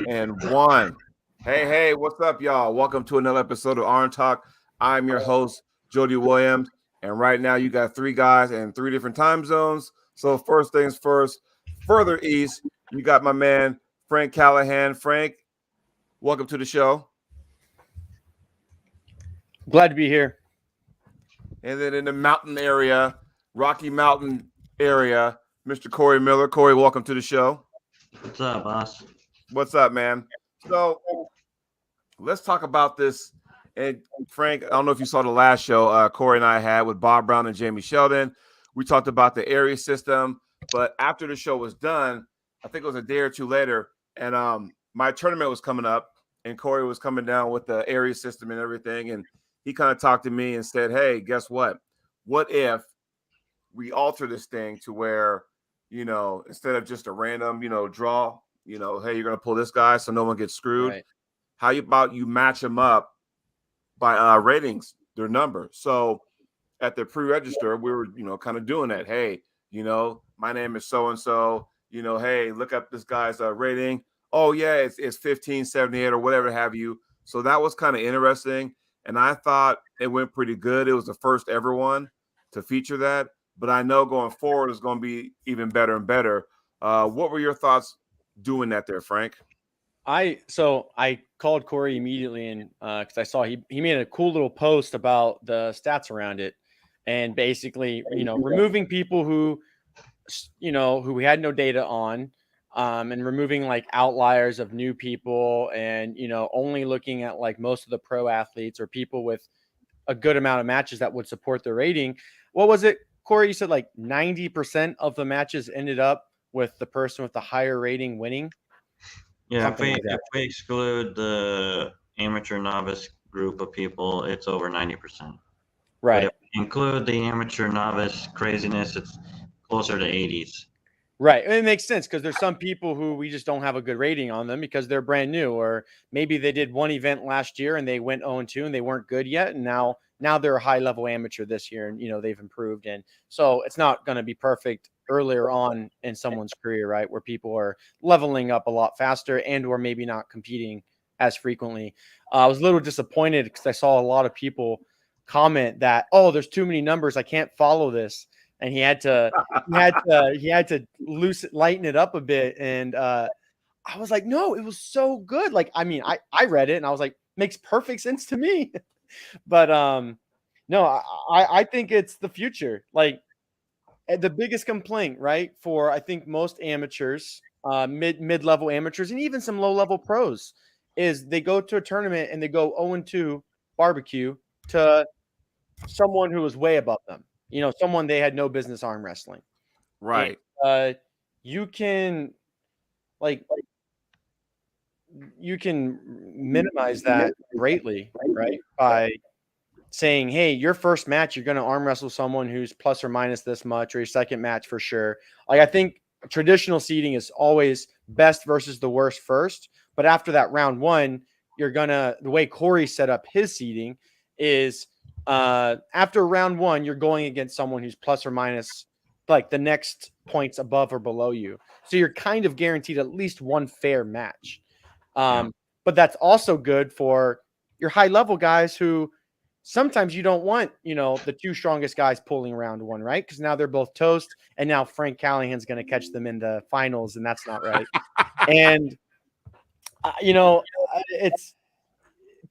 and one. Hey, what's up, y'all? Welcome to another episode of ArmTalk. I'm your host, Jody Williams, and right now you got three guys in three different time zones. So first things first, further east, you got my man Frank Callahan. Frank, welcome to the show. Glad to be here. And then in the mountain area, Rocky Mountain area, Mr. Corey Miller. Corey, welcome to the show. What's up, boss? What's up, man? So let's talk about this. And Frank, I don't know if you saw the last show Corey and I had with Bob Brown and Jamie Sheldon. We talked about the area system, but after the show was done, I think it was a day or two later, and my tournament was coming up, and Corey was coming down with the area system and everything, and he kind of talked to me and said, "Hey, guess what? What if we alter this thing to where, instead of just a random, draw, hey, you're going to pull this guy so no one gets screwed. Right. How about you match them up by ratings, their number?" So at the pre-register, we were, kind of doing that. Hey, my name is so-and-so, hey, look up this guy's rating. Oh, yeah, it's 1578 or whatever have you. So that was kind of interesting. And I thought it went pretty good. It was the first ever one to feature that. But I know going forward is going to be even better and better. What were your thoughts doing that there, Frank? I called Corey immediately, and because I saw he made a cool little post about the stats around it, and basically removing people who we had no data on, and removing like outliers of new people, and only looking at like most of the pro athletes or people with a good amount of matches that would support their rating. What was it, Corey? You said like 90% of the matches ended up with the person with the higher rating winning. Yeah, if we exclude the amateur novice group of people, it's over 90%. Right. But if we include the amateur novice craziness, it's closer to 80s. Right. And it makes sense because there's some people who we just don't have a good rating on them because they're brand new, or maybe they did one event last year and they went 0-2 and they weren't good yet. And now they're a high level amateur this year, and they've improved. And so it's not going to be perfect earlier on in someone's career, right? Where people are leveling up a lot faster and or maybe not competing as frequently. I was a little disappointed because I saw a lot of people comment that, oh, there's too many numbers, I can't follow this. And he had to lighten it up a bit. And I was like, no, it was so good. Like, I mean, I read it and I was like, makes perfect sense to me. But no, I think it's the future. Like, the biggest complaint, right, for I think most amateurs, mid-level amateurs, and even some low-level pros, is they go to a tournament and they go 0-2 barbecue to someone who was way above them. Someone they had no business arm wrestling. Right. And, you can minimize that greatly, right, by saying, hey, your first match, you're going to arm wrestle someone who's plus or minus this much, or your second match for sure. Like, I think traditional seeding is always best versus the worst first. But after that round one, the way Corey set up his seeding is after round one, you're going against someone who's plus or minus like the next points above or below you. So you're kind of guaranteed at least one fair match. But that's also good for your high level guys who sometimes you don't want, the two strongest guys pulling round one, right? Because now they're both toast, and now Frank Callahan's going to catch them in the finals, and that's not right. And, it's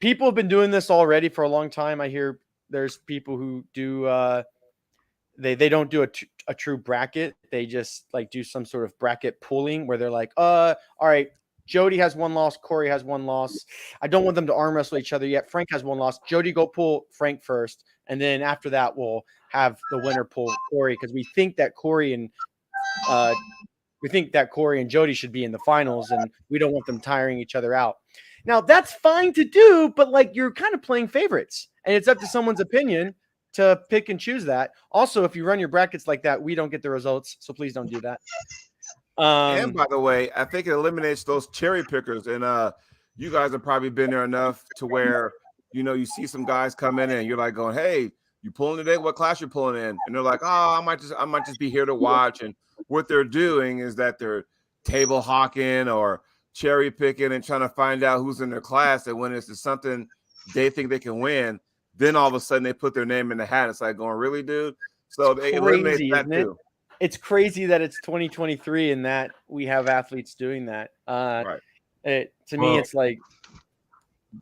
people have been doing this already for a long time. I hear there's people who do they don't do a true bracket. They just like do some sort of bracket pooling where they're like, all right, Jody has one loss, Corey has one loss. I don't want them to arm wrestle each other yet. Frank has one loss. Jody, go pull Frank first. And then after that, we'll have the winner pull Corey, because we think that Corey and Jody should be in the finals, and we don't want them tiring each other out. Now, that's fine to do, but like, you're kind of playing favorites, and it's up to someone's opinion to pick and choose that. Also, if you run your brackets like that, we don't get the results, so please don't do that. And by the way, I think it eliminates those cherry pickers. And you guys have probably been there enough to where, you see some guys come in and you're like going, hey, you pulling today? What class you pulling in? And they're like, oh, I might just be here to watch. And what they're doing is that they're table hawking or cherry picking and trying to find out who's in their class. And when it's something they think they can win, then all of a sudden they put their name in the hat. It's like going, really, dude? So It's they eliminate crazy, that isn't it? too. It's crazy that it's 2023 and that we have athletes doing that. Right. To me, it's like,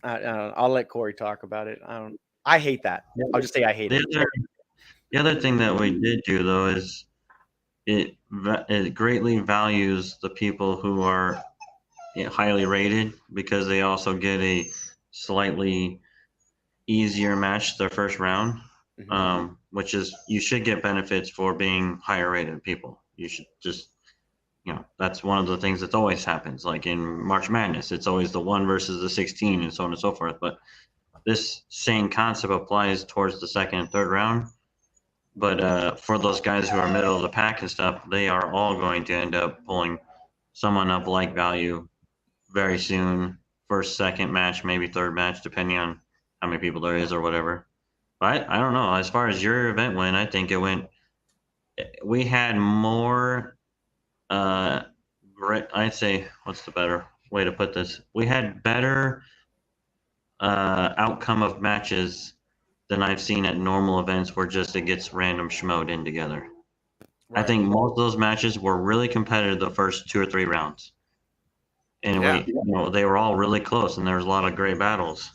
I don't know. I'll let Corey talk about it. I hate that. I'll just say I hate it. The other thing that we did do though is it greatly values the people who are highly rated, because they also get a slightly easier match their first round, which is, you should get benefits for being higher rated people. You should just, that's one of the things that always happens. Like in March Madness, it's always the 1 versus the 16 and so on and so forth. But this same concept applies towards the second and third round. But for those guys who are middle of the pack and stuff, they are all going to end up pulling someone of like value very soon. First, second match, maybe third match, depending on how many people there is or whatever. But I don't know. As far as your event went, I think we had more, I'd say, what's the better way to put this? We had better outcome of matches than I've seen at normal events where just it gets random schmoed in together. Right. I think most of those matches were really competitive the first 2 or 3 rounds. And they were all really close, and there was a lot of great battles.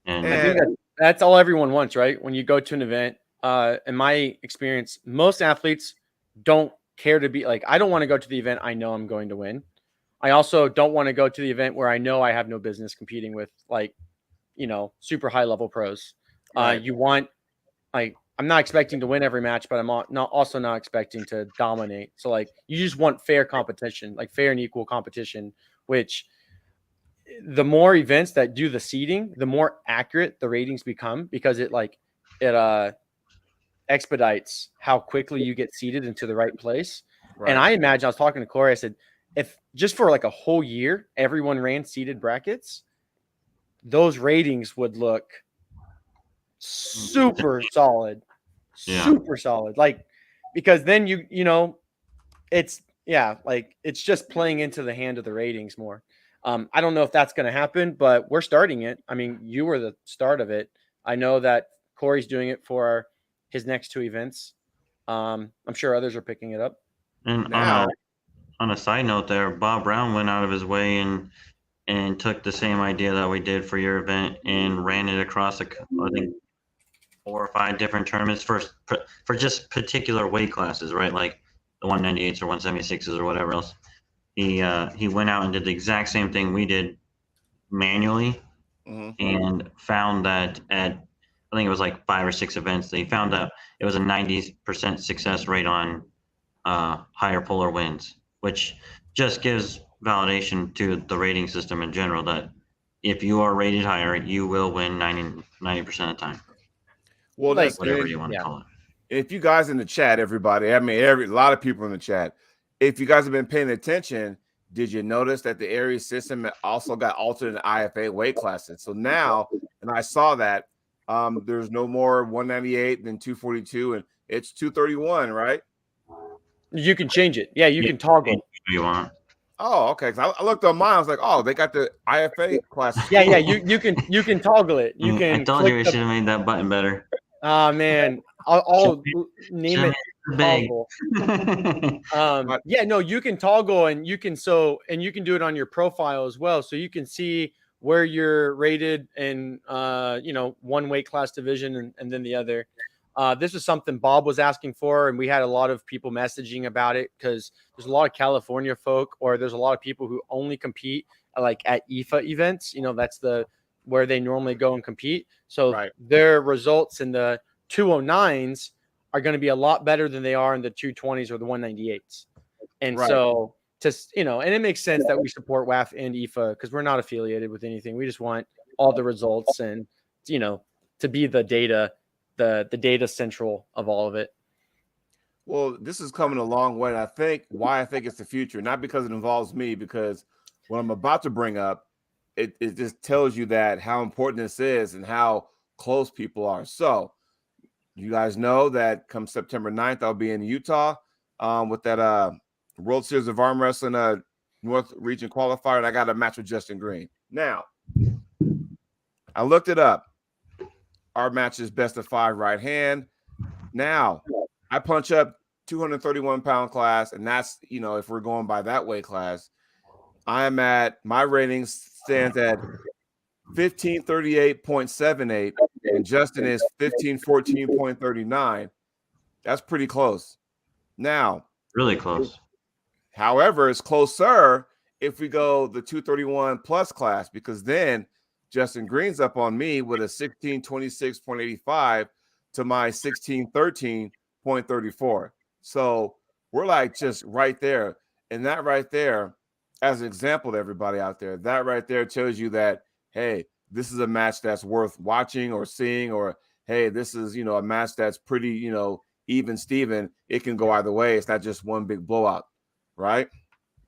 And I think that's all everyone wants, right? When you go to an event, in my experience, most athletes don't care to be like, I don't want to go to the event I know I'm going to win. I also don't want to go to the event where I know I have no business competing with, like, super high level pros. Right. You want, like, I'm not expecting to win every match, but I'm also not expecting to dominate. So, like, you just want fair competition, like fair and equal competition, which the more events that do the seeding, the more accurate the ratings become, because it expedites how quickly you get seeded into the right place. Right. And I imagine, I was talking to Corey, I said, if just for like a whole year, everyone ran seeded brackets, those ratings would look super solid, super solid. Like, because then it's just playing into the hand of the ratings more. I don't know if that's going to happen, but we're starting it. I mean, you were the start of it. I know that Corey's doing it for his next 2 events. I'm sure others are picking it up. And on a side note there, Bob Brown went out of his way and took the same idea that we did for your event and ran it across, I think, 4 or 5 different tournaments for just particular weight classes, right? Like the 198s or 176s or whatever else. He went out and did the exact same thing we did manually, and found that at, I think it was like 5 or 6 events, they found that it was a 90% success rate on higher puller wins, which just gives validation to the rating system in general, that if you are rated higher, you will win 90% of the time. Well, that's whatever you want to call it. If you guys in the chat, everybody, I mean, a lot of people in the chat, if you guys have been paying attention, did you notice that the area system also got altered in IFA weight classes? So now, and I saw that there's no more 198 than 242, and it's 231, right? You can change it. Yeah, you can toggle. You want. Oh, okay. Because I looked on mine, I was like, oh, they got the IFA classes. Yeah, you can toggle it. You can. I told you we should have made that button better. Oh man, I'll name it toggle. Yeah, no, you can toggle, and you can do it on your profile as well, so you can see where you're rated in one weight class division and then the other. This was something Bob was asking for, and we had a lot of people messaging about it, because there's a lot of California folk, or there's a lot of people who only compete like at IFA events. That's where they normally go and compete. So their results in the 209s are going to be a lot better than they are in the 220s or the 198s. And so and it makes sense that we support WAF and IFA, because we're not affiliated with anything. We just want all the results and, to be the data, the data central of all of it. Well, this is coming a long way. And I think it's the future, not because it involves me, because what I'm about to bring up, it just tells you that how important this is and how close people are. So you guys know that come September 9th, I'll be in Utah with that World Series of Arm Wrestling North Region qualifier, and I got a match with Justin Green. Now, I looked it up. Our match is best of 5 right hand. Now, I punch up 231-pound class, and that's, if we're going by that weight class, I'm at, my rating stands at 1538.78, and Justin is 1514.39. That's pretty close. Now, Really close. however, it's closer if we go the 231 plus class, because then Justin Green's up on me with a 1626.85 to my 1613.34. So we're like just right there. And that right there, as an example to everybody out there, that right there tells you that, hey, this is a match that's worth watching or seeing, or hey, this is, a match that's pretty, even Steven. It can go either way. It's not just one big blowout, right?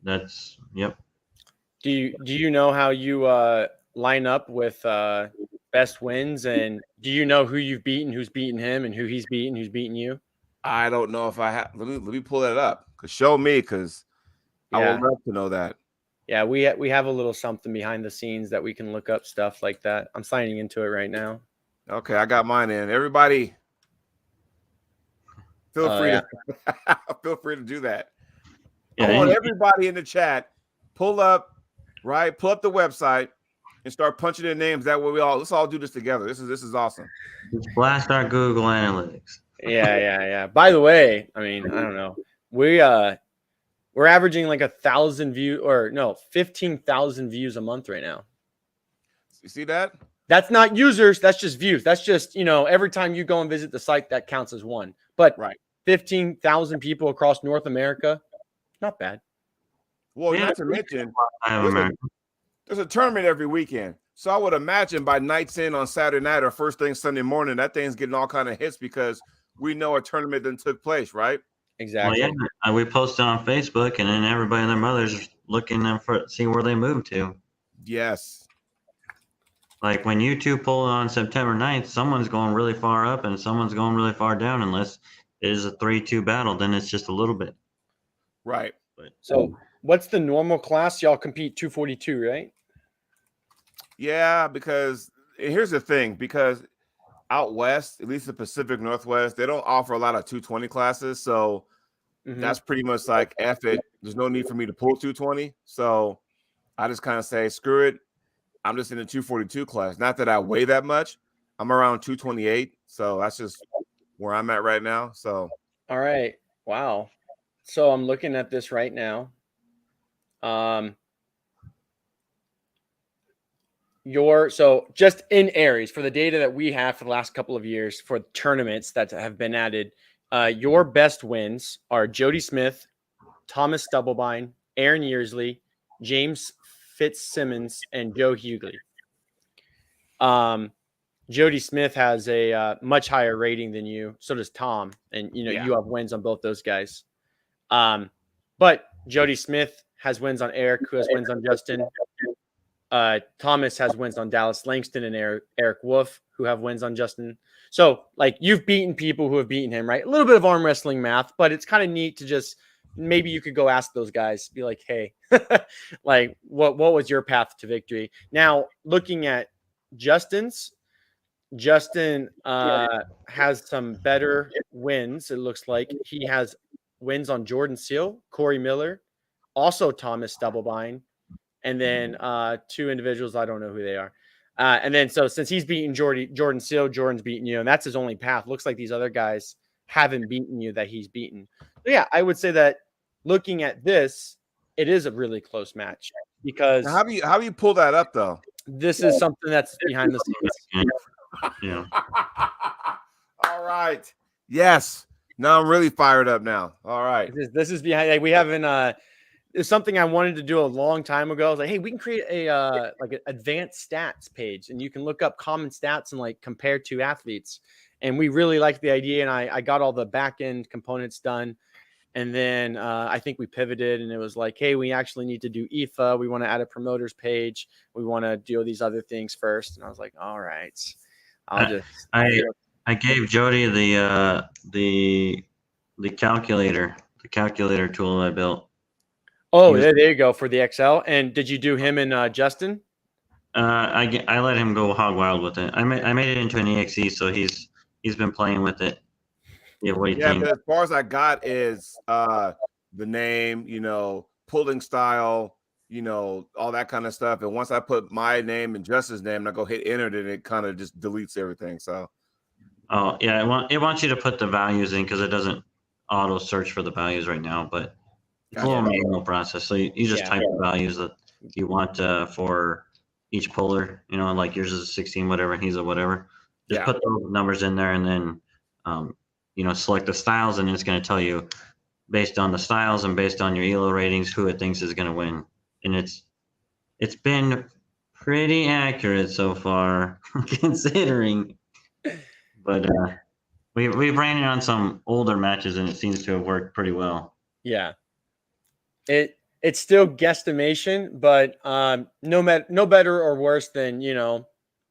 Yep. Do you know how you line up with best wins, and do you know who you've beaten, who's beaten him, and who he's beaten, who's beaten you? I don't know if I have. Let me pull that up. Show me, because I would love to know that. Yeah, we have a little something behind the scenes that we can look up stuff like that. I'm signing into it right now. Okay, I got mine in. Everybody, feel free to do that. Yeah, I want everybody in the chat pull up the website and start punching in names. That way let's all do this together. This is awesome. Just blast our Google Analytics. Yeah. By the way, I mean, I don't know. We're averaging like 1,000 views, 15,000 views a month right now. You see that? That's not users. That's just views. That's just, every time you go and visit the site, that counts as one. But 15,000 people across North America, not bad. Well, not to mention, there's a tournament every weekend. So I would imagine by nights in on Saturday night or first thing Sunday morning, that thing's getting all kind of hits because we know a tournament then took place, right? Exactly. Well, yeah, we posted on Facebook, and then everybody and their mothers looking for see where they moved to. Yes. Like when you two pull on September 9th, someone's going really far up and someone's going really far down. Unless it is a 3-2 battle, then it's just a little bit. Right. So what's the normal class? Y'all compete 242, right? Yeah, because here's the thing. Because out west, at least the Pacific Northwest, they don't offer a lot of 220 classes. So that's pretty much like F it. There's no need for me to pull 220. So I just kind of say, screw it. I'm just in the 242 class. Not that I weigh that much. I'm around 228. So that's just where I'm at right now. So. All right. Wow. So I'm looking at this right now. So just in Aries, for the data that we have for the last couple of years for tournaments that have been added, your best wins are Jody Smith, Thomas Stubblebine, Aaron Yearsley, James Fitzsimmons, and Joe Hughley. Jody Smith has a much higher rating than you. So does Tom, and you have wins on both those guys. But Jody Smith has wins on Eric, who has wins on Justin. Thomas has wins on Dallas Langston and Eric Wolf, who have wins on Justin. So, like, you've beaten people who have beaten him, right? A little bit of arm wrestling math, but it's kind of neat to just maybe you could go ask those guys, be like, hey, like, what was your path to victory? Now, looking at Justin has some better wins. It looks like he has wins on Jordan Seal, Corey Miller, also Thomas Stubblebine, and then 2 individuals. I don't know who they are. And then so since he's beaten Jordan Seal, Jordan's beaten you, and that's his only path. Looks like these other guys haven't beaten you that he's beaten. So yeah, I would say that looking at this, it is a really close match because now, how do you pull that up though? This is something that's behind the scenes. Yeah. All right. Yes. Now I'm really fired up now. All right. This is behind. Like, we haven't. It's something I wanted to do a long time ago. I was like, hey, we can create a like an advanced stats page, and you can look up common stats and like compare 2 athletes. And we really liked the idea, and I got all the back end components done. And then I think we pivoted, and it was like, hey, we actually need to do IFA. We want to add a promoters page. We want to do these other things first. And I was like, all right, I gave Jody the calculator tool I built. Oh, there you go for the XL. And did you do him and Justin? I let him go hog wild with it. I made it into an EXE, so he's been playing with it. Yeah, what do you think? But as far as I got is the name, pulling style, all that kind of stuff. And once I put my name and Justin's name and I go hit enter, then it kind of just deletes everything. So Oh yeah, it wants you to put the values in because it doesn't auto search for the values right now, but it's a little manual process. So you just type the values that you want for each puller. Like yours is a 16, whatever, and he's a whatever. Just put those numbers in there, and then select the styles, and it's going to tell you based on the styles and based on your elo ratings who it thinks is going to win. And it's been pretty accurate so far, considering. But we ran it on some older matches, and it seems to have worked pretty well. Yeah, it's still guesstimation, but no better or worse than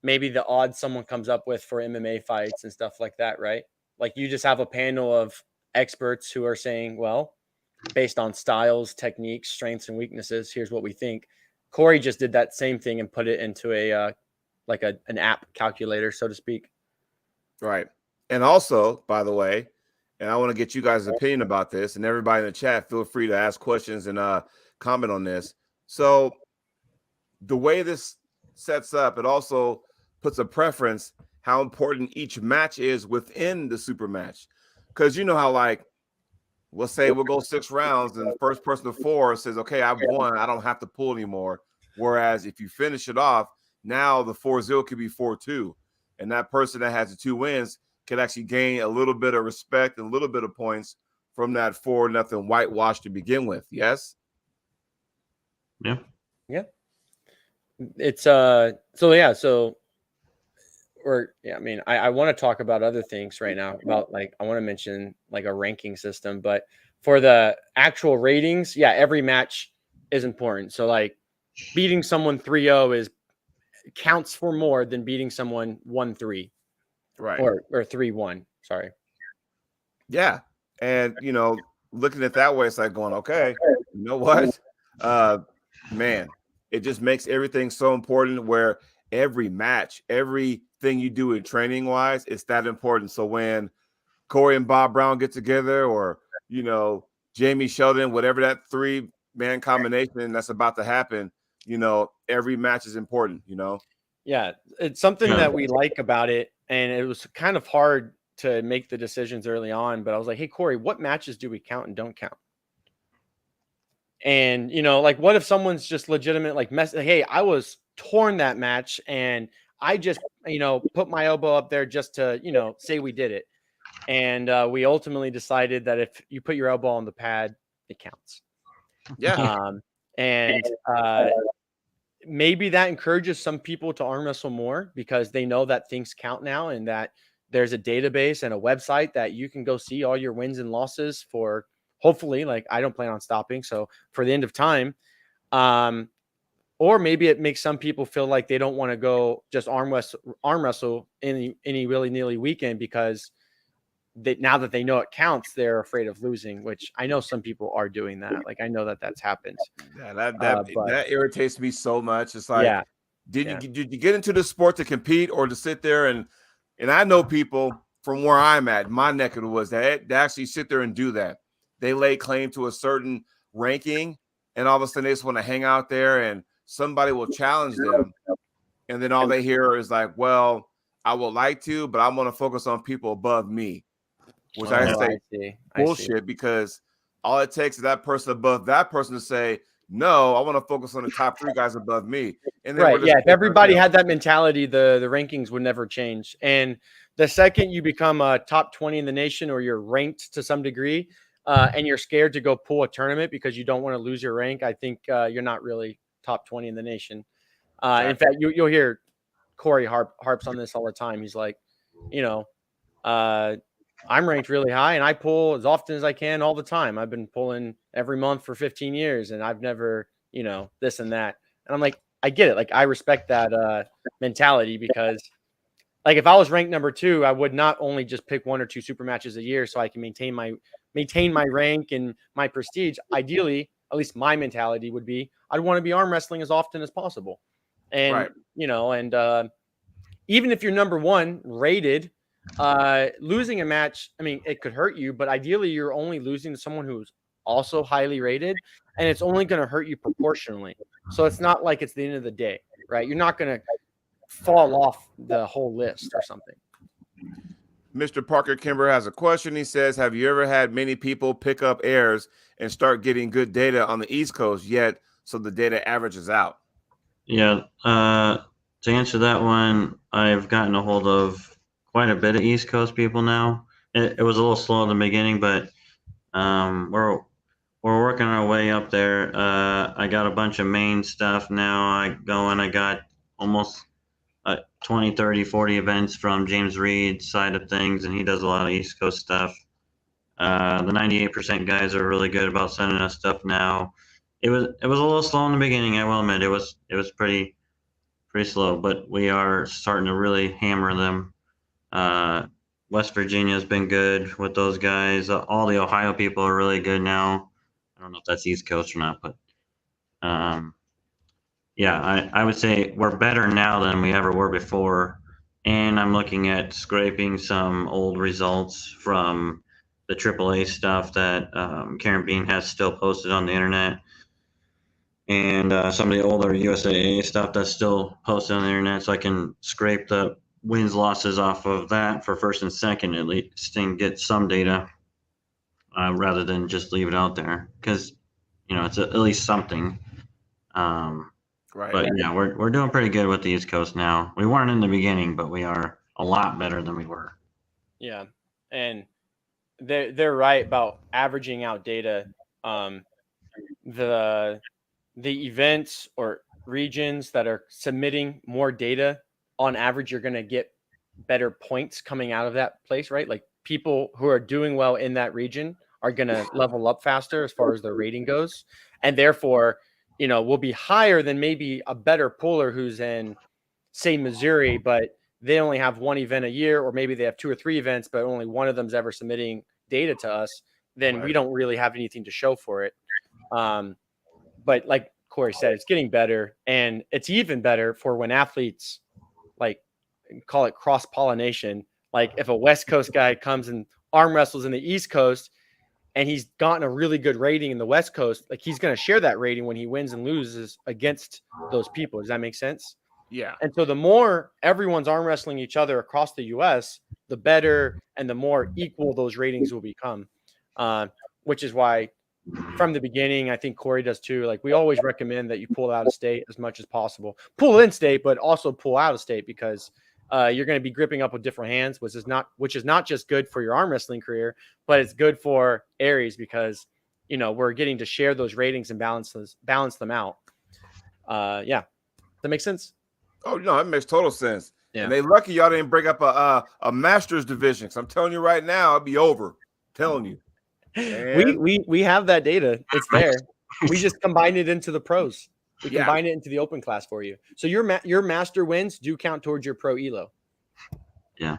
maybe the odds someone comes up with for MMA fights and stuff like that, right? Like you just have a panel of experts who are saying, well, based on styles, techniques, strengths, and weaknesses, here's what we think. Corey just did that same thing and put it into an app calculator, so to speak. Right. And also, by the way, and I want to get you guys' opinion about this, and everybody in the chat, feel free to ask questions and comment on this. So the way this sets up, it also puts a preference how important each match is within the super match. Because you know how, like, we'll say we'll go 6 rounds, and the first person to 4 says, okay, I've won. I don't have to pull anymore. Whereas if you finish it off, now the 4-0 could be 4-2. And that person that has the 2 wins can actually gain a little bit of respect and a little bit of points from that 4-0 whitewash to begin with. Yes? Yeah. Yeah. It's I want to talk about other things right now about I want to mention like a ranking system, but for the actual ratings, every match is important. So like beating someone 3-0 counts for more than beating someone 1-3. Right. Or 3-1. Sorry. Yeah. And looking at that way, it's like going, okay, you know what? Man, it just makes everything so important where every match, everything you do in training wise, it's that important. So when Corey and Bob Brown get together, or Jamie Sheldon, whatever that 3-man combination that's about to happen, every match is important. Yeah, it's something that we like about it, and it was kind of hard to make the decisions early on. But I was like, hey Corey, what matches do we count and don't count? And what if someone's just legitimate hey, I was torn that match and I just put my elbow up there just to say we did it. And we ultimately decided that if you put your elbow on the pad, it counts. Maybe that encourages some people to arm wrestle more because they know that things count now, and that there's a database and a website that you can go see all your wins and losses for. Hopefully, I don't plan on stopping. So for the end of time, or maybe it makes some people feel like they don't want to go just arm wrestle any willy-nilly weekend because now that they know it counts, they're afraid of losing, which I know some people are doing that. Like I know that's happened. Yeah, that irritates me so much. It's like, did you get into the sport to compete or to sit there and I know people from where I'm at, my neck of the woods, that they actually sit there and do that. They lay claim to a certain ranking, and all of a sudden they just want to hang out there, and somebody will challenge them, and then all they hear is like, "Well, I would like to, but I'm going to focus on people above me," which I say bullshit, because all it takes is that person above that person to say, "No, I want to focus on the top 3 guys above me." And then if everybody had that mentality, the rankings would never change. And the second you become a top 20 in the nation, or you're ranked to some degree, and you're scared to go pull a tournament because you don't want to lose your rank, I think you're not really top 20 in the nation. In fact, you'll hear Corey harps on this all the time. He's like, I'm ranked really high and I pull as often as I can all the time. I've been pulling every month for 15 years and I've never, this and that. And I'm like, I get it. Like, I respect that mentality, because if I was ranked number 2, I would not only just pick 1 or 2 super matches a year so I can maintain my rank and my prestige. Ideally, at least my mentality would be, I'd want to be arm wrestling as often as possible. And, Right. even if you're number one rated, losing a match, I mean, it could hurt you, but ideally you're only losing to someone who's also highly rated, and it's only going to hurt you proportionally. So it's not like it's the end of the day, right? You're not going to fall off the whole list or something. Mr. Parker Kimber has a question. He says, have you ever had many people pick up airs and start getting good data on the East Coast yet, so the data averages out? Yeah. To answer that one, I've gotten a hold of quite a bit of East Coast people now. It was a little slow in the beginning, but we're working our way up there. I got a bunch of main stuff now. I got almost 20, 30, 40 events from James Reed's side of things, and he does a lot of East Coast stuff. The 98% guys are really good about sending us stuff now. It was a little slow in the beginning, I will admit. It was pretty slow, but we are starting to really hammer them. West Virginia has been good with those guys. All the Ohio people are really good now. I don't know if that's East Coast or not, but yeah, I would say we're better now than we ever were before. And I'm looking at scraping some old results from the AAA stuff that Karen Bean has still posted on the internet. And some of the older USAA stuff that's still posted on the internet, so I can scrape the wins losses off of that for first and second at least and get some data rather than just leave it out there, because it's at least something. Right. But yeah, we're doing pretty good with the East Coast now. We weren't in the beginning, but we are a lot better than we were. Yeah, and they're right about averaging out data. The events or regions that are submitting more data, on average, you're going to get better points coming out of that place, right? Like people who are doing well in that region are going to level up faster as far as their rating goes. And therefore, will be higher than maybe a better puller who's in, say, Missouri, but they only have one event a year, or maybe they have 2 or 3 events, but only one of them's ever submitting data to us. Then we don't really have anything to show for it. But like Corey said, it's getting better, and it's even better for when athletes, like, call it cross-pollination. Like if a West Coast guy comes and arm wrestles in the East Coast and he's gotten a really good rating in the West Coast, like he's going to share that rating when he wins and loses against those people. Does that make sense? Yeah. And so the more everyone's arm wrestling each other across the US, the better and the more equal those ratings will become. Which is why from the beginning, I think Corey does too. Like we always recommend that you pull out of state as much as possible. Pull in state, but also pull out of state, because you're going to be gripping up with different hands, which is not just good for your arm wrestling career, but it's good for Aries, because we're getting to share those ratings and balance them out. Yeah, that makes sense. Oh no, that makes total sense. Yeah. And they lucky y'all didn't bring up a Masters division. Because I'm telling you right now, I'll be over. I'm telling you. And We have that data. It's there. We just combined it into the pros. We combined it into the open class for you. So your master wins do count towards your pro elo. Yeah.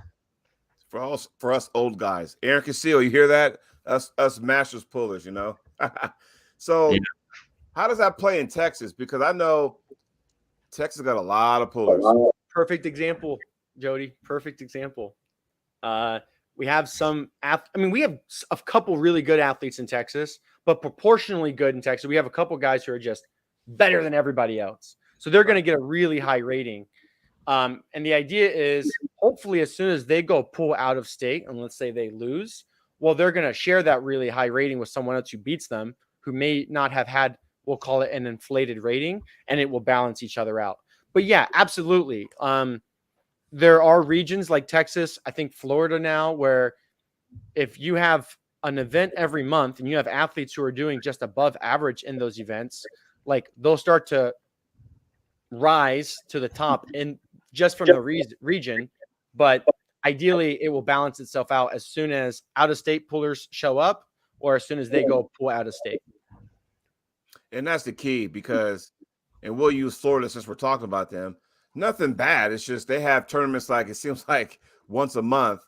For us old guys, Aaron Casillo, you hear that? Us masters pullers, So how does that play in Texas? Because I know Texas got a lot of pullers. Perfect example, Jody. Perfect example. We have we have a couple really good athletes in Texas, but proportionally good in Texas. We have a couple guys who are just better than everybody else. So they're going to get a really high rating. And the idea is hopefully as soon as they go pull out of state, and let's say they lose, well, they're going to share that really high rating with someone else who beats them, who may not have had, we'll call it an inflated rating, and it will balance each other out. But yeah, absolutely. There are regions like Texas, I think Florida now, where if you have an event every month and you have athletes who are doing just above average in those events, like they'll start to rise to the top in just from the region. But ideally, it will balance itself out as soon as out-of-state pullers show up, or as soon as they go pull out of state. And that's the key, because, and we'll use Florida since we're talking about them. Nothing bad. It's just they have tournaments like it seems like once a month,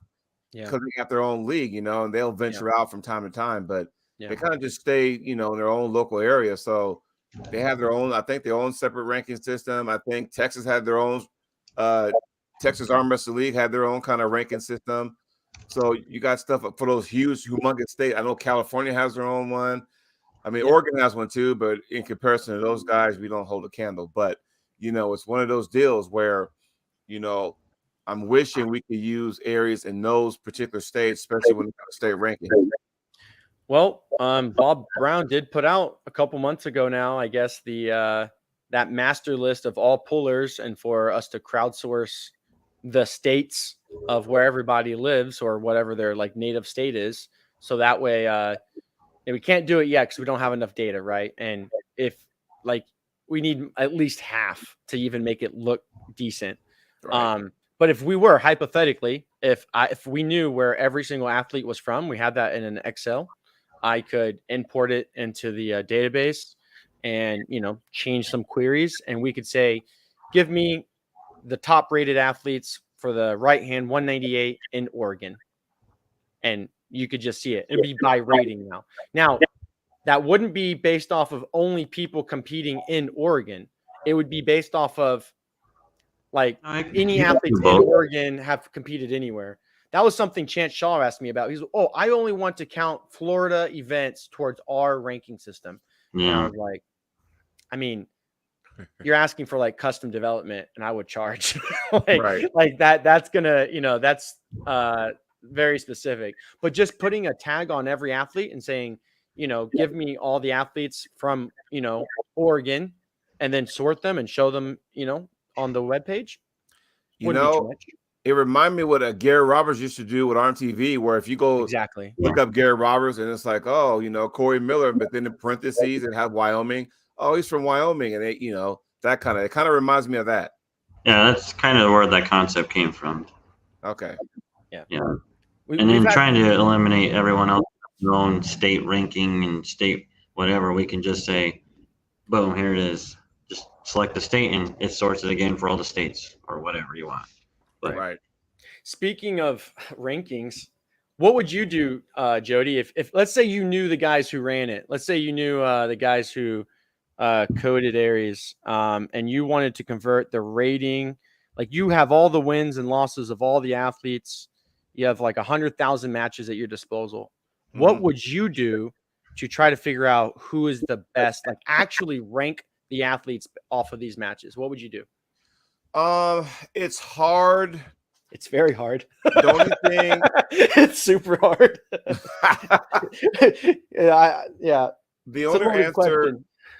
because they got their own league, and they'll venture out from time to time. But They kind of just stay, in their own local area. So they have their own, I think, their own separate ranking system. I think Texas had their own, Texas Arm Wrestling League had their own kind of ranking system. So you got stuff for those huge, humongous states. I know California has their own one. I mean, Oregon has one too, but in comparison to those guys, we don't hold a candle. But, it's one of those deals where, I'm wishing we could use areas in those particular states, especially when it comes to state ranking. Well, Bob Brown did put out a couple months ago now, I guess, the that master list of all pullers, and for us to crowdsource the states of where everybody lives or whatever their like native state is. So that way, and we can't do it yet because we don't have enough data, right? And if like we need at least half to even make it look decent. Right. But if we were hypothetically, if we knew where every single athlete was from, we had that in an Excel, I could import it into the database and, change some queries. And we could say, give me the top rated athletes for the right hand 198 in Oregon. And you could just see it. It'd be by rating now. Now, that wouldn't be based off of only people competing in Oregon. It would be based off of like any athletes in Oregon have competed anywhere. That was something Chance Shaw asked me about. He's, I only want to count Florida events towards our ranking system. Yeah. And I was like, I mean, you're asking for like custom development, and I would charge like that. That's gonna, that's very specific. But just putting a tag on every athlete and saying, give me all the athletes from, Oregon, and then sort them and show them, on the webpage. It reminded me what Gary Roberts used to do with ArmTV, where if you go look up Gary Roberts and it's like, Corey Miller, but then in parentheses it has Wyoming. Oh, he's from Wyoming, and it kind of reminds me of that. Yeah, that's kind of where that concept came from. Okay. Yeah. And then trying to eliminate everyone else's own state ranking and state whatever, we can just say, boom, here it is. Just select the state and it sorts it again for all the states or whatever you want. But, right. Speaking of rankings, what would you do, Jody, if let's say you knew the guys who ran it? Let's say you knew the guys who coded areas, and you wanted to convert the rating. Like you have all the wins and losses of all the athletes. You have like 100,000 matches at your disposal. Mm-hmm. What would you do to try to figure out who is the best? Like actually rank the athletes off of these matches. What would you do? It's hard. It's very hard. The only thing it's super hard. Yeah. The only answer,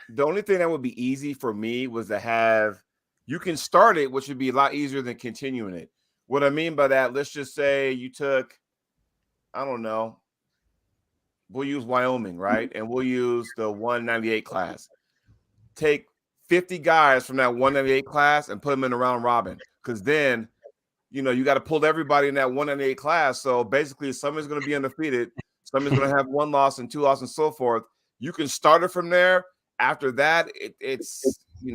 the only thing that would be easy for me was to have, you can start it, which would be a lot easier than continuing it. What I mean by that, let's just say you took, I don't know, we'll use Wyoming, right? And we'll use the 198 class. Take 50 guys from that 198 class and put them in the round robin. Because then, you got to pull everybody in that 198 class. So basically, somebody's going to be undefeated. Somebody's going to have 1 loss and 2 losses and so forth. You can start it from there. After that, it's. Do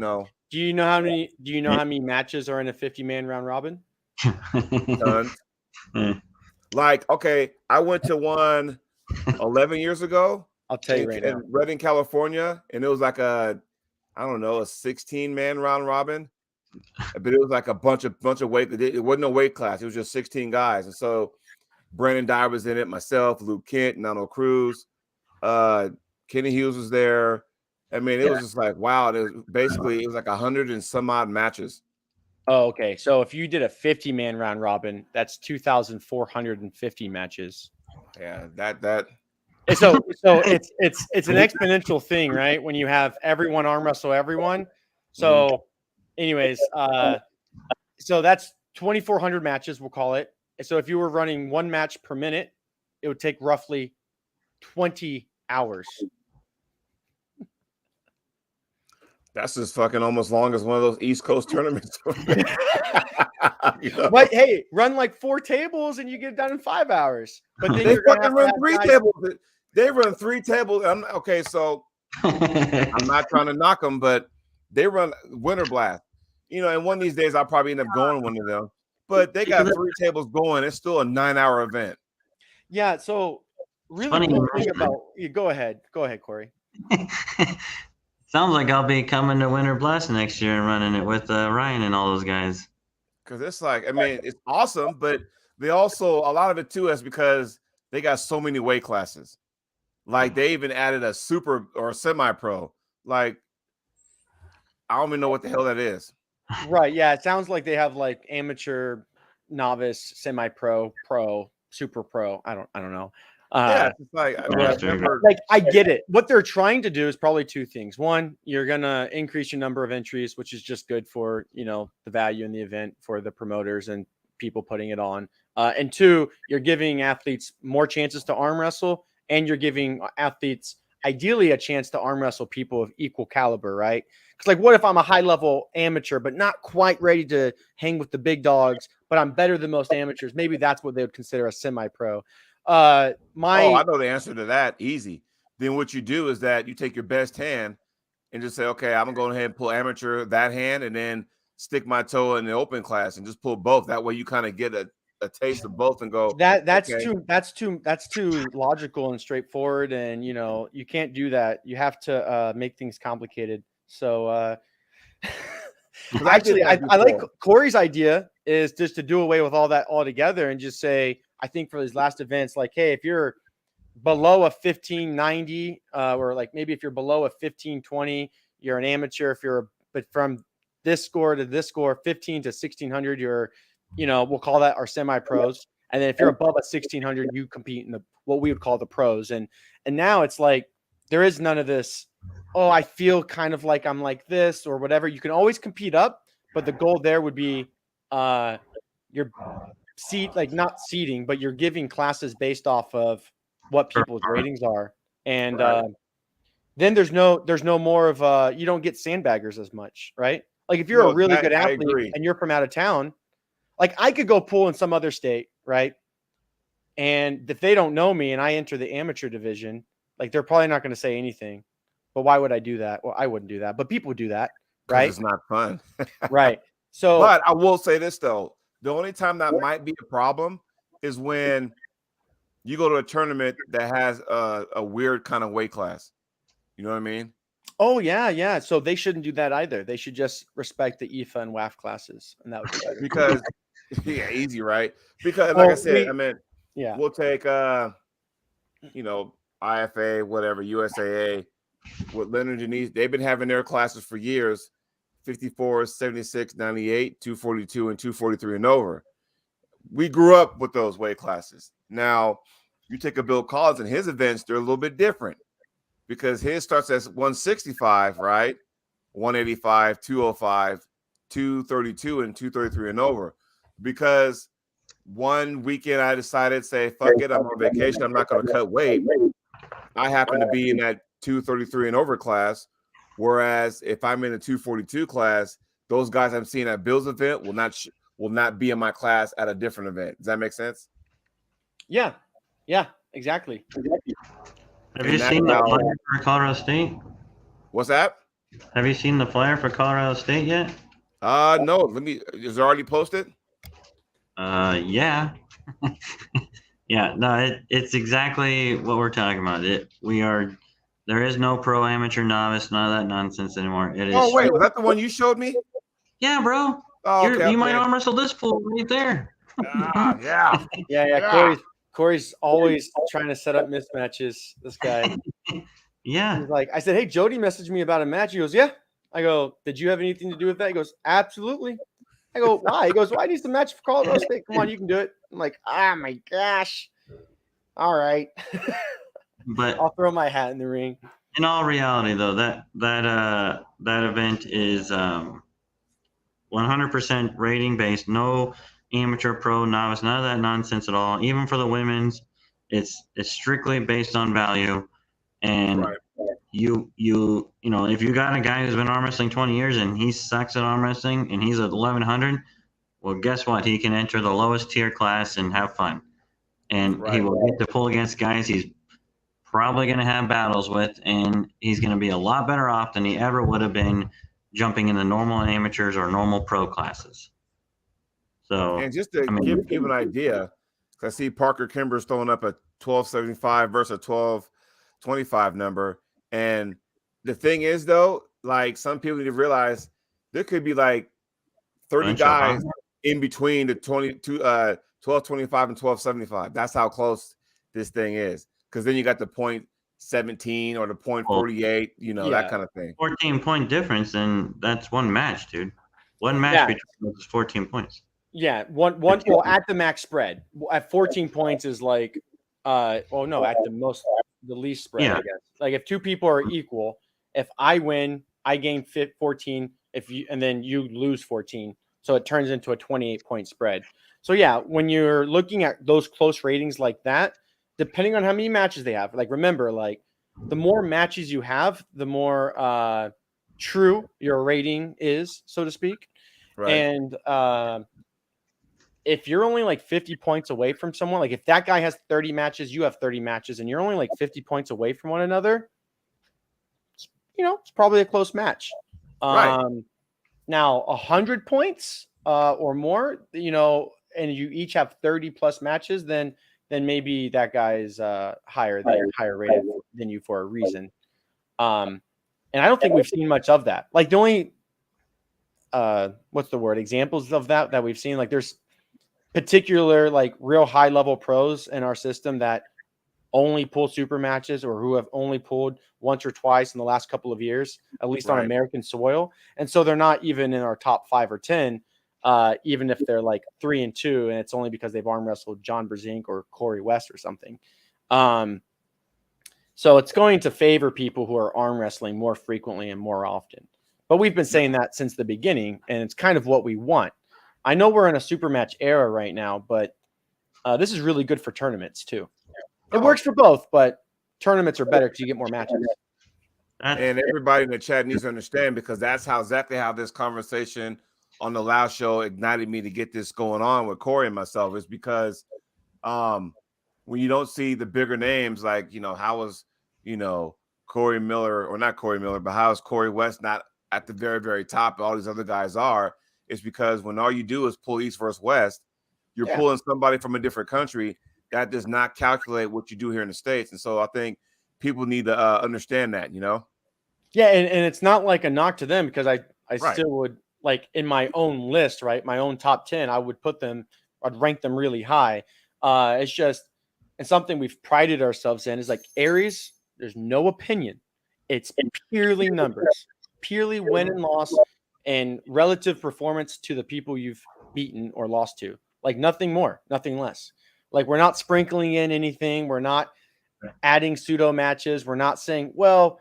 you know how many matches are in a 50-man round robin? Like, okay, I went to one 11 years ago. I'll tell you right now. In Redding, California, and it was like a 16-man round robin. But it was like a bunch of weight. It wasn't a weight class. It was just 16 guys. And so Brandon Dyer was in it, myself, Luke Kent, Nano Cruz, Kenny Hughes was there. I mean, it was just like, wow. It was like 100 and some odd matches. Oh, okay. So if you did a 50-man round robin, that's 2,450 matches. Yeah, that. So it's an exponential thing, right? When you have everyone arm wrestle everyone. So, anyways, so that's 2,400 matches, we'll call it. So if you were running 1 match per minute, it would take roughly 20 hours. That's just fucking almost long as one of those East Coast tournaments. But hey, run like 4 tables and you get it done in 5 hours. But then they fucking run 3 tables. They run 3 tables. Okay, so I'm not trying to knock them, but they run Winter Blast. And one of these days I'll probably end up going one of them. But they got 3 tables going. It's still a 9-hour event. Yeah, so really funny cool you thing mention about you. Go ahead, Corey. Sounds like I'll be coming to Winter Blast next year and running it with Ryan and all those guys. Because it's like, I mean, it's awesome, but they also, a lot of it too is because they got so many weight classes. Like they even added a super or a semi-pro. Like, I don't even know what the hell that is. Right. Yeah. It sounds like they have like amateur, novice, semi-pro, pro, super pro. I don't know. Yeah, it's like I remember. Like I get it. What they're trying to do is probably two things. One, you're gonna increase your number of entries, which is just good for the value in the event for the promoters and people putting it on. And two, you're giving athletes more chances to arm wrestle, and you're giving athletes ideally a chance to arm wrestle people of equal caliber, right? Because like, what if I'm a high level amateur, but not quite ready to hang with the big dogs, but I'm better than most amateurs? Maybe that's what they would consider a semi-pro. Oh, I know the answer to that. Easy. Then what you do is that you take your best hand and just say, okay, I'm gonna go ahead and pull amateur that hand, and then stick my toe in the open class and just pull both. That way, you kind of get a taste of both and go. That's okay. that's too logical and straightforward, and you can't do that. You have to make things complicated. So actually, I like Corey's idea is just to do away with all that altogether and just say, I think for these last events, like, hey, if you're below a 1590, or like maybe if you're below a 1520, you're an amateur. But from this score to this score, 15 to 1600, you're, we'll call that our semi-pros. And then if you're above a 1600, you compete in what we would call the pros. And now it's like there is none of this. Oh, I feel kind of like I'm like this or whatever. You can always compete up, but the goal there would be your like not seating, but you're giving classes based off of what people's ratings are. And then there's no more of you don't get sandbaggers as much, right? Like if you're a really good athlete and you're from out of town, like I could go pool in some other state, right? And if they don't know me and I enter the amateur division, like they're probably not going to say anything. But why would I do that? Well, I wouldn't do that, but people do that, right? It's not fun. Right. So, but I will say this though. The only time that might be a problem is when you go to a tournament that has a weird kind of weight class. You know what I mean? Oh, yeah. So they shouldn't do that either. They should just respect the IFA and WAF classes. And that would be better. Because, yeah, easy, right? Because, like I said, we'll take, IFA, whatever, USAA, with Leonard Janice. They've been having their classes for years. 54, 76, 98, 242, and 243 and over. We grew up with those weight classes. Now, you take a Bill Collins and his events, they're a little bit different because his starts at 165, right? 185, 205, 232, and 233 and over. Because one weekend I decided, say, fuck it, I'm on vacation. I'm not going to cut weight. I happen to be in that 233 and over class. Whereas if I'm in a 242 class, those guys I'm seeing at Bill's event will not be in my class at a different event. Does that make sense? Yeah, exactly. Have you seen the flyer for Colorado State? What's that? Have you seen the flyer for Colorado State yet? No. Is it already posted? Yeah. Yeah, no, it's exactly what we're talking about. There is no pro, amateur, novice, none of that nonsense anymore. It is. Oh wait, was that the one you showed me? Yeah, bro. Oh, okay, you might arm wrestle this fool right there. Yeah. Corey's always trying to set up mismatches. This guy. Yeah. He's like, I said, hey, Jody messaged me about a match. He goes, yeah. I go, did you have anything to do with that? He goes, absolutely. I go, why? He goes, well, I need some match for Colorado State. Come on, you can do it. I'm like, my gosh. All right. But I'll throw my hat in the ring. In all reality, though, that event is 100% rating based. No amateur, pro, novice, none of that nonsense at all. Even for the women's, it's strictly based on value. And right. you if you got a guy who's been arm wrestling 20 years and he sucks at arm wrestling and he's at 1100, well, guess what? He can enter the lowest tier class and have fun. And he will get to pull against guys he's probably going to have battles with, and he's going to be a lot better off than he ever would have been jumping in the normal amateurs or normal pro classes. So, and just to give an idea, I see Parker Kimber's throwing up a 1275 versus a 1225 number. And the thing is, though, like some people need to realize there could be like 30 guys in between the 1225 and 1275. That's how close this thing is. Because then you got the point 17 or the point 48, that kind of thing. 14-point difference, and that's one match, dude. One match between those is 14 points. Yeah, one. Well, at the max spread, at 14 points is like, at the least spread, I guess. Like if two people are equal, if I win, I gain 14. And then you lose 14, so it turns into a 28-point spread. So yeah, when you're looking at those close ratings like that, depending on how many matches they have, like remember, like the more matches you have, the more true your rating is, so to speak. Right. And if you're only like 50 points away from someone, like if that guy has 30 matches, you have 30 matches, and you're only like 50 points away from one another, it's probably a close match. Right. Now 100 points or more, and you each have 30 plus matches, then maybe that guy is higher rated than you for a reason. And I don't think we've seen much of that. Like the only examples of that we've seen, like there's particular like real high level pros in our system that only pull super matches or who have only pulled once or twice in the last couple of years, at least on American soil. And so they're not even in our top 5 or 10, even if they're like 3-2, and it's only because they've arm wrestled John Brzezinski or Corey West or something. So it's going to favor people who are arm wrestling more frequently and more often. But we've been saying that since the beginning, and it's kind of what we want. I know we're in a super match era right now, but this is really good for tournaments too. It works for both, but tournaments are better because you get more matches. And everybody in the chat needs to understand, because that's exactly how this conversation on the last show ignited me to get this going on with Corey and myself, is because when you don't see the bigger names, like, how was, Corey Miller, or not Corey Miller, but how is Corey West not at the very, very top? All these other guys are. It's because when all you do is pull East versus West, you're pulling somebody from a different country. That does not calculate what you do here in the States. And so I think people need to understand that, Yeah, and it's not like a knock to them, because I still would, like in my own list, right? My own top 10, I'd rank them really high. It's something we've prided ourselves in is like Aries, there's no opinion. It's purely numbers, purely win and loss and relative performance to the people you've beaten or lost to. Like nothing more, nothing less. Like we're not sprinkling in anything. We're not adding pseudo matches. We're not saying, well,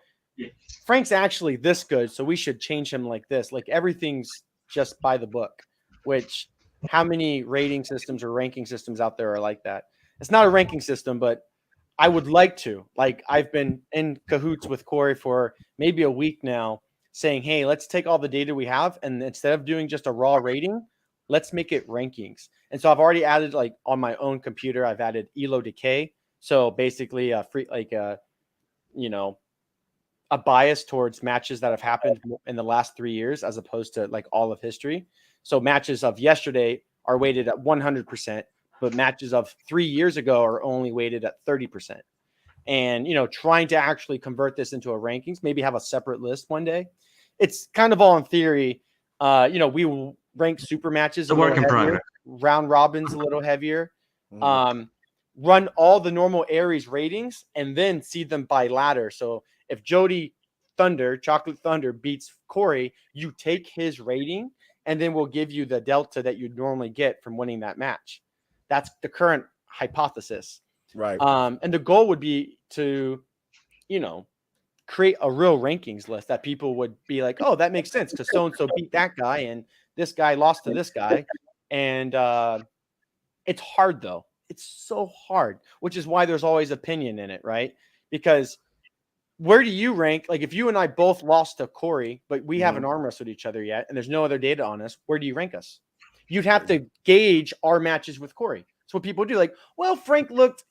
Frank's actually this good, so we should change him like this. Like everything's just by the book, which how many rating systems or ranking systems out there are like that? It's not a ranking system, but I would like to. Like I've been in cahoots with Corey for maybe a week now, saying, hey, let's take all the data we have, and instead of doing just a raw rating, let's make it rankings. And so I've already added, like on my own computer, I've added Elo decay. So basically a bias towards matches that have happened in the last 3 years, as opposed to like all of history. So matches of yesterday are weighted at 100%, but matches of 3 years ago are only weighted at 30%. And, trying to actually convert this into a rankings, maybe have a separate list one day. It's kind of all in theory. We will rank super matches a little heavier, round robins a little heavier, run all the normal Aries ratings, and then see them by ladder. So if Jody Chocolate Thunder beats Corey, you take his rating, and then we'll give you the delta that you'd normally get from winning that match. That's the current hypothesis. Right. And the goal would be to, create a real rankings list that people would be like, oh, that makes sense because so-and-so beat that guy and this guy lost to this guy. And it's hard, though. It's so hard, which is why there's always opinion in it, right? Because where do you rank? Like if you and I both lost to Corey, but we haven't arm wrestled each other yet, and there's no other data on us, where do you rank us? You'd have to gauge our matches with Corey. That's what people do. Like, well, Frank looked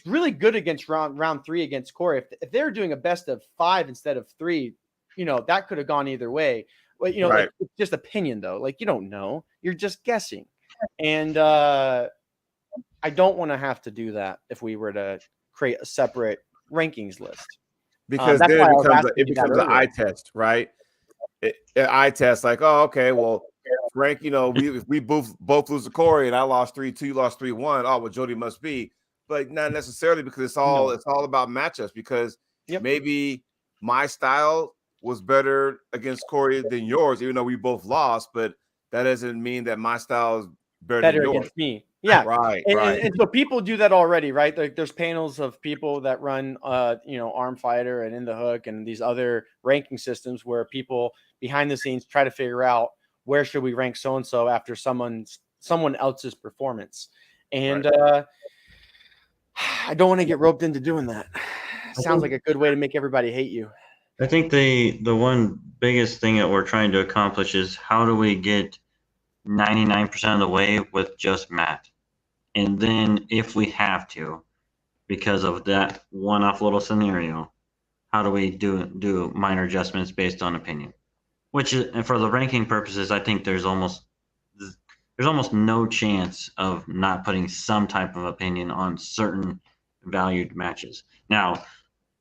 really good against round 3 against Corey. If they were doing a best of 5 instead of 3, that could have gone either way. But, like, it's just opinion, though. Like, you don't know. You're just guessing. And I I don't want to have to do that if we were to create a separate rankings list. Because That's then why it I was becomes asking you that an earlier. eye test, right? An eye test, like, oh, okay, well, Frank, we both lose to Corey, and I lost 3-2, you lost 3-1. Oh, well, Jody must be, but not necessarily, because it's all about matchups. Because maybe my style was better against Corey than yours, even though we both lost. But that doesn't mean that my style is better than yours. Against me. Yeah. Right. And so people do that already, right? Like there's panels of people that run, Arm Fighter and In the Hook and these other ranking systems where people behind the scenes try to figure out where should we rank so-and-so after someone else's performance. And I don't want to get roped into doing that. Sounds like a good way to make everybody hate you. I think the one biggest thing that we're trying to accomplish is how do we get 99% of the way with just Matt? And then if we have to, because of that one-off little scenario, how do we do minor adjustments based on opinion? Which is, and for the ranking purposes, I think there's almost no chance of not putting some type of opinion on certain valued matches. Now,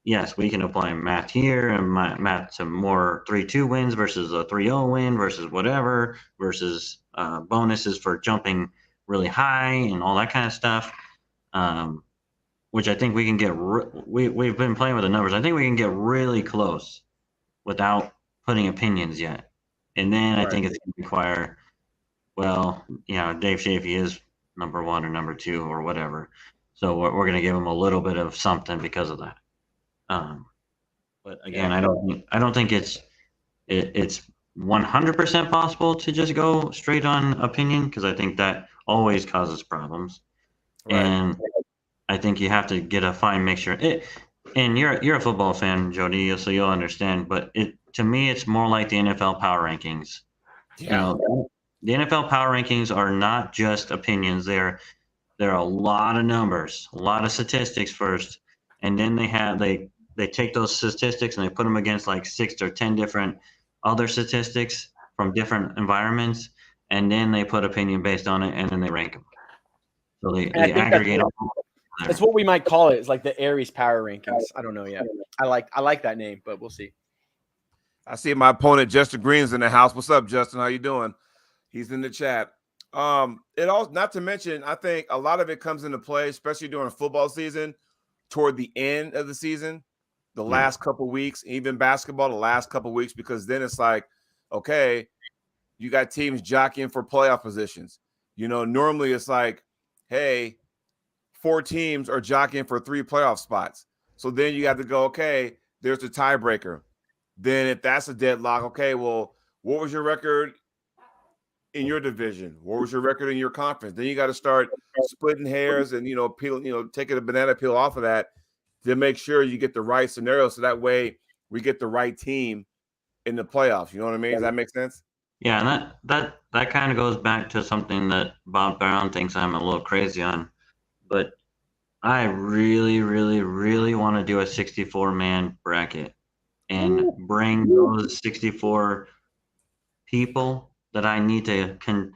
yes, we can apply math here and math to more 3-2 wins versus a 3-0 win versus whatever, versus bonuses for jumping really high and all that kind of stuff, which I think we can get. We've been playing with the numbers. I think we can get really close without putting opinions yet. And then I think it's going to require, Dave Shafee is number 1 or number 2 or whatever. So we're going to give him a little bit of something because of that. But again, I don't think it's 100% possible to just go straight on opinion, because I think that always causes problems. Right. And I think you have to get a fine mixture. And you're a football fan, Jody, so you'll understand. But to me, it's more like the NFL power rankings. Yeah. The NFL power rankings are not just opinions. There are a lot of numbers, a lot of statistics first, and then they take those statistics and they put them against like 6 or 10 different other statistics from different environments, and then they put opinion based on it, and then they rank them. So they aggregate all. That's what we might call it. It's like the Aries power rankings. I don't know yet. I like that name, but we'll see. I see my opponent Justin Green's in the house. What's up, Justin? How you doing? He's in the chat. It all, not to mention, I think a lot of it comes into play, especially during football season, toward the end of the season, the last couple weeks, even basketball, the last couple weeks, because then it's like, okay, you got teams jockeying for playoff positions. Normally it's like, hey, 4 teams are jockeying for 3 playoff spots. So then you have to go, okay, there's the tiebreaker. Then if that's a deadlock, okay, well, what was your record in your division? What was your record in your conference? Then you got to start splitting hairs and, taking a banana peel off of that to make sure you get the right scenario. So that way we get the right team in the playoffs. You know what I mean? Does that make sense? Yeah. And that kind of goes back to something that Bob Brown thinks I'm a little crazy on, but I really, really, really want to do a 64-man bracket and bring those 64 people that I need to can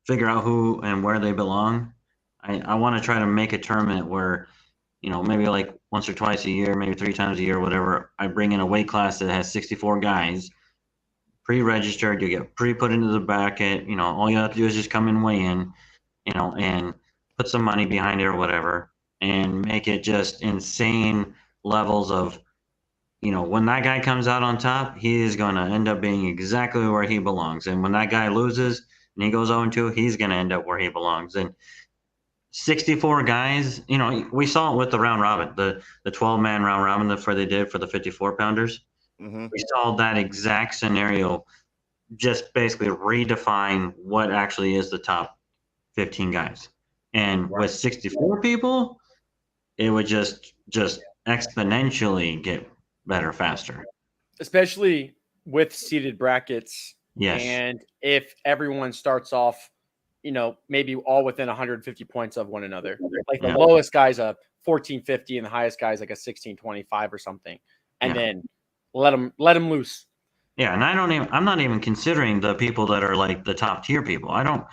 figure out who and where they belong. I want to try to make a tournament where, maybe like once or twice a year, maybe 3 times a year, whatever, I bring in a weight class that has 64 guys pre-registered. You get pre-put into the bracket. All you have to do is just come and weigh in, and put some money behind it or whatever, and make it just insane levels of, when that guy comes out on top, he is going to end up being exactly where he belongs. And when that guy loses and he goes 0-2, he's going to end up where he belongs. And 64 guys, we saw it with the round robin, the 12-man round robin that they did for the 54-pounders. Mm-hmm. We saw that exact scenario just basically redefine what actually is the top 15 guys. And with 64 people, it would just exponentially get better faster, especially with seeded brackets. Yes. And if everyone starts off, maybe all within 150 points of one another, like the lowest guy's a 1450 and the highest guy's like a 1625 or something, and then let them loose. Yeah. And I'm not even considering the people that are like the top tier people. No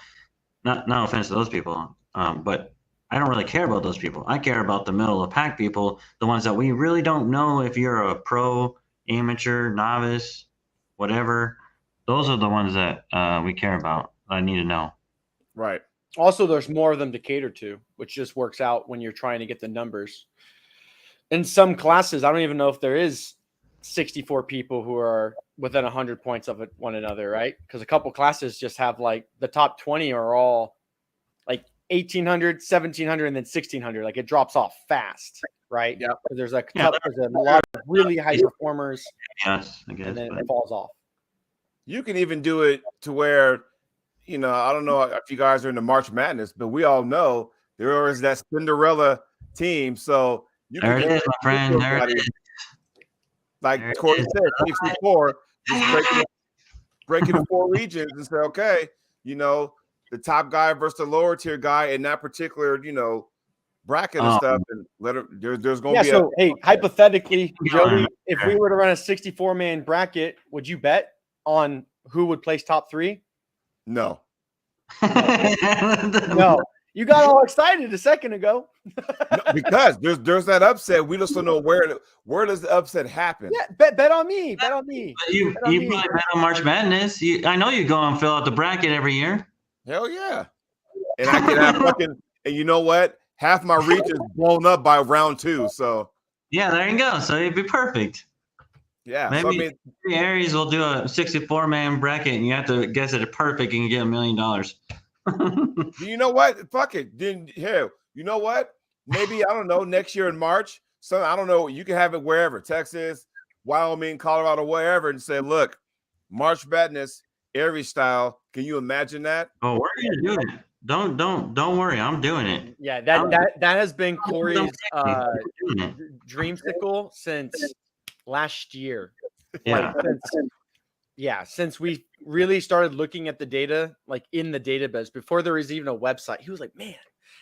offense to those people. But I don't really care about those people. I care about the middle of the pack people, the ones that we really don't know if you're a pro, amateur, novice, whatever. Those are the ones that we care about. I need to know. Right. Also, there's more of them to cater to, which just works out when you're trying to get the numbers. In some classes, I don't even know if there is 64 people who are within 100 points of one another, right? Because a couple classes just have like the top 20 are all like 1,800, 1,700, and then 1,600. Like it drops off fast, right? Yeah. There's a lot of really high performers, Yes, I guess. and then it falls off. You can even do it to where, I don't know if you guys are into March Madness, but we all know there is that Cinderella team. So you there can it is, my friend. There it is. Like There it Corey is. said, 64, just breaking the 4 regions and say, okay, the top guy versus the lower tier guy in that particular, bracket and stuff, and there's going to be so hey, hypothetically, Jody, if we were to run a 64-man bracket, would you bet on who would place top 3? No. No. You got all excited a second ago. No, because there's that upset. We just don't know where does the upset happen. Yeah, bet on me. Bet on me. You probably bet on March Madness. I know you go and fill out the bracket every year. Hell yeah. And I can have and you know what? Half my reach is blown up by round 2. So yeah, there you go. So it'd be perfect. Yeah. Maybe Aries will do a 64-man bracket and you have to guess it perfect and you get $1 million. You know what? Fuck it. You know what? Maybe, I don't know, next year in March. So I don't know. You can have it wherever, Texas, Wyoming, Colorado, wherever, and say, look, March Madness, Aries style. Can you imagine that? Oh, we're gonna do it. Don't worry, I'm doing it. Yeah, that has been Corey's dreamsicle since last year. Yeah. Since we really started looking at the data, like in the database before there was even a website, he was like, man,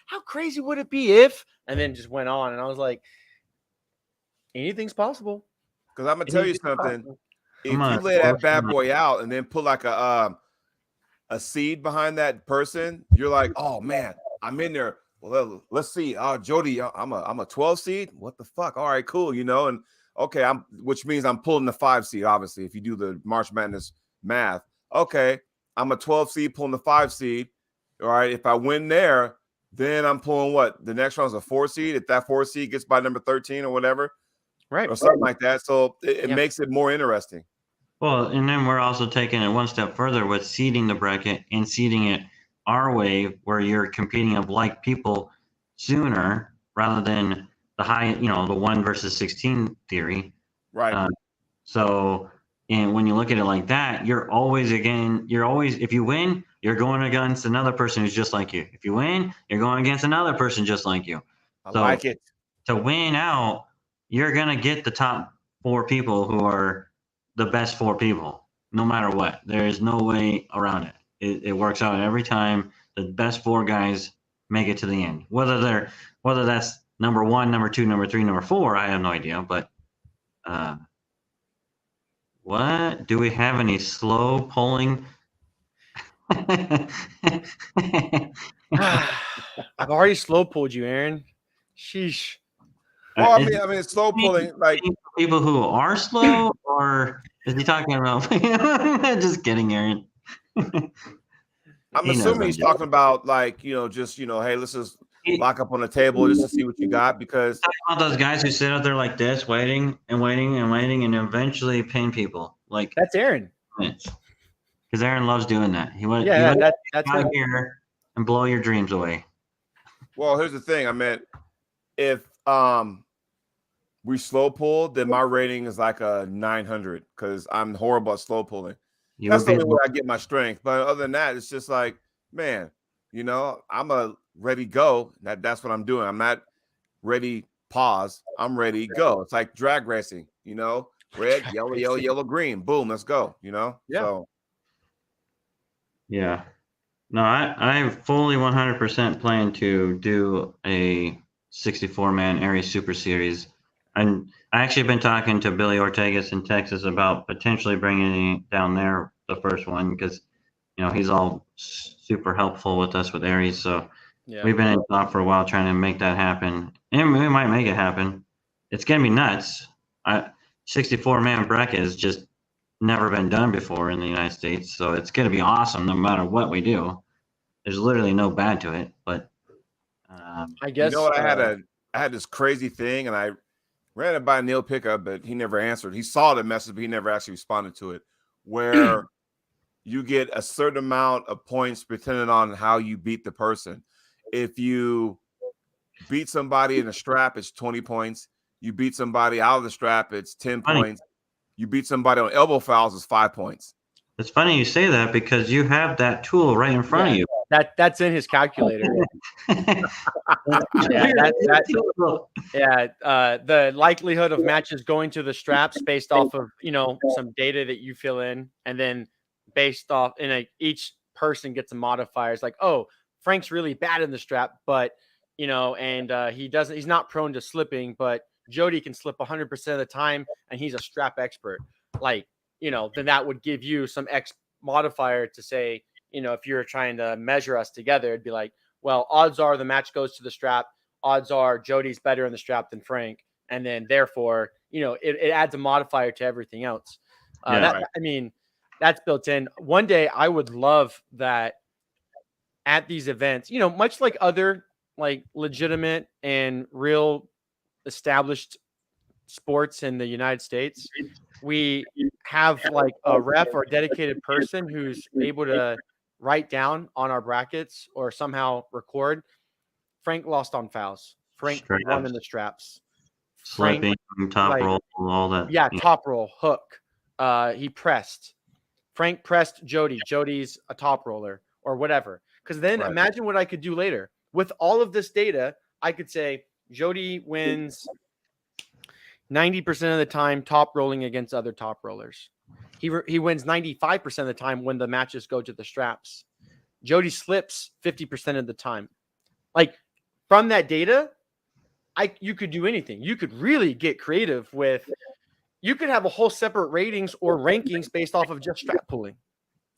how crazy would it be if, and then just went on. And I was like, anything's possible. Because I'm going to tell you something. If you lay that bad boy out and then put like a seed behind that person, you're like, oh man, I'm in there. Well, let's see. Jody, I'm a 12 seed. What the fuck? All right, cool. And okay, which means I'm pulling the 5 seed, obviously, if you do the March Madness math. Okay, I'm a 12 seed pulling the 5 seed. All right, if I win there, then I'm pulling what? The next round's a 4 seed. If that 4 seed gets by number 13 or whatever, right, or something like that. So it makes it more interesting. Well, and then we're also taking it one step further with seeding the bracket and seeding it our way, where you're competing of like people sooner rather than the high, the 1 versus 16 theory. Right. And when you look at it like that, if you win, you're going against another person who's just like you. If you win, you're going against another person just like you. I like it. To win out, you're going to get the top 4 people who are the best 4 people, no matter what. There is no way around it. It works out every time. The best 4 guys make it to the end. Whether that's number 1, number 2, number 3, number 4, I have no idea. But what? Do we have any slow polling? I've already slow pulled you, Aaron. Sheesh. Well, I mean, it's slow pulling, like people who are slow, or is he talking about? Just kidding, Aaron. I'm assuming he's talking about like, just, hey, let's just lock up on the table just to see what you got, because about those guys who sit out there like this, waiting and waiting and waiting, and eventually pin people. Like that's Aaron. Because Aaron loves doing that. That's out here and blow your dreams away. Well, here's the thing. I meant if we slow pull, then my rating is like a 900 because I'm horrible at slow pulling. That's the only way I get my strength. But other than that, it's just like, man, I'm a ready go. That's what I'm doing. I'm not ready pause. I'm ready go. It's like drag racing, red, yellow, yellow, yellow, green. Boom, let's go. Yeah. So. Yeah. No, I fully 100% plan to do a 64-man Aries Super Series. And I actually been talking to Billy Ortegas in Texas about potentially bringing it down there, the first one, because, he's all super helpful with us with Aries. So Yeah. We've been in talk for a while trying to make that happen, and we might make it happen. It's gonna be nuts. 64-man bracket has just never been done before in the United States, so it's gonna be awesome no matter what we do. There's literally no bad to it, but I You guess know what? I had this crazy thing, and I ran it by Neil Pickup, but he never answered. He saw the message, but he never actually responded to it. Where you get a certain amount of points depending on how you beat the person. If you beat somebody in a strap, it's 20 points. You beat somebody out of the strap, it's 10 funny. points. You beat somebody on elbow fouls, it's 5 points. It's funny you say that because you have that tool right in front of you. That's in his calculator. The likelihood of matches going to the straps based off of some data that you fill in, and then based off each person gets a modifier. It's like, oh, Frank's really bad in the strap, but he's not prone to slipping, but Jody can slip 100% of the time, and he's a strap expert. Like, then that would give you some X modifier to say, if you're trying to measure us together, it'd be like, well, odds are the match goes to the strap. Odds are Jody's better in the strap than Frank. And then therefore, it adds a modifier to everything else. I mean, that's built in. One day I would love that at these events, much like other like legitimate and real established sports in the United States, we have like a ref or a dedicated person who's able to write down on our brackets or somehow record. Frank lost on fouls. Frank won in the straps. Slipping, top roll, all that. Yeah, top roll, hook. He pressed. Frank pressed Jody. Jody's a top roller or whatever. Because then imagine what I could do later. With all of this data, I could say Jody wins 90% of the time top rolling against other top rollers. He wins 95% of the time when the matches go to the straps. Jody slips 50% of the time. Like, from that data, you could do anything. You could really get creative with. You could have a whole separate ratings or rankings based off of just strap pulling.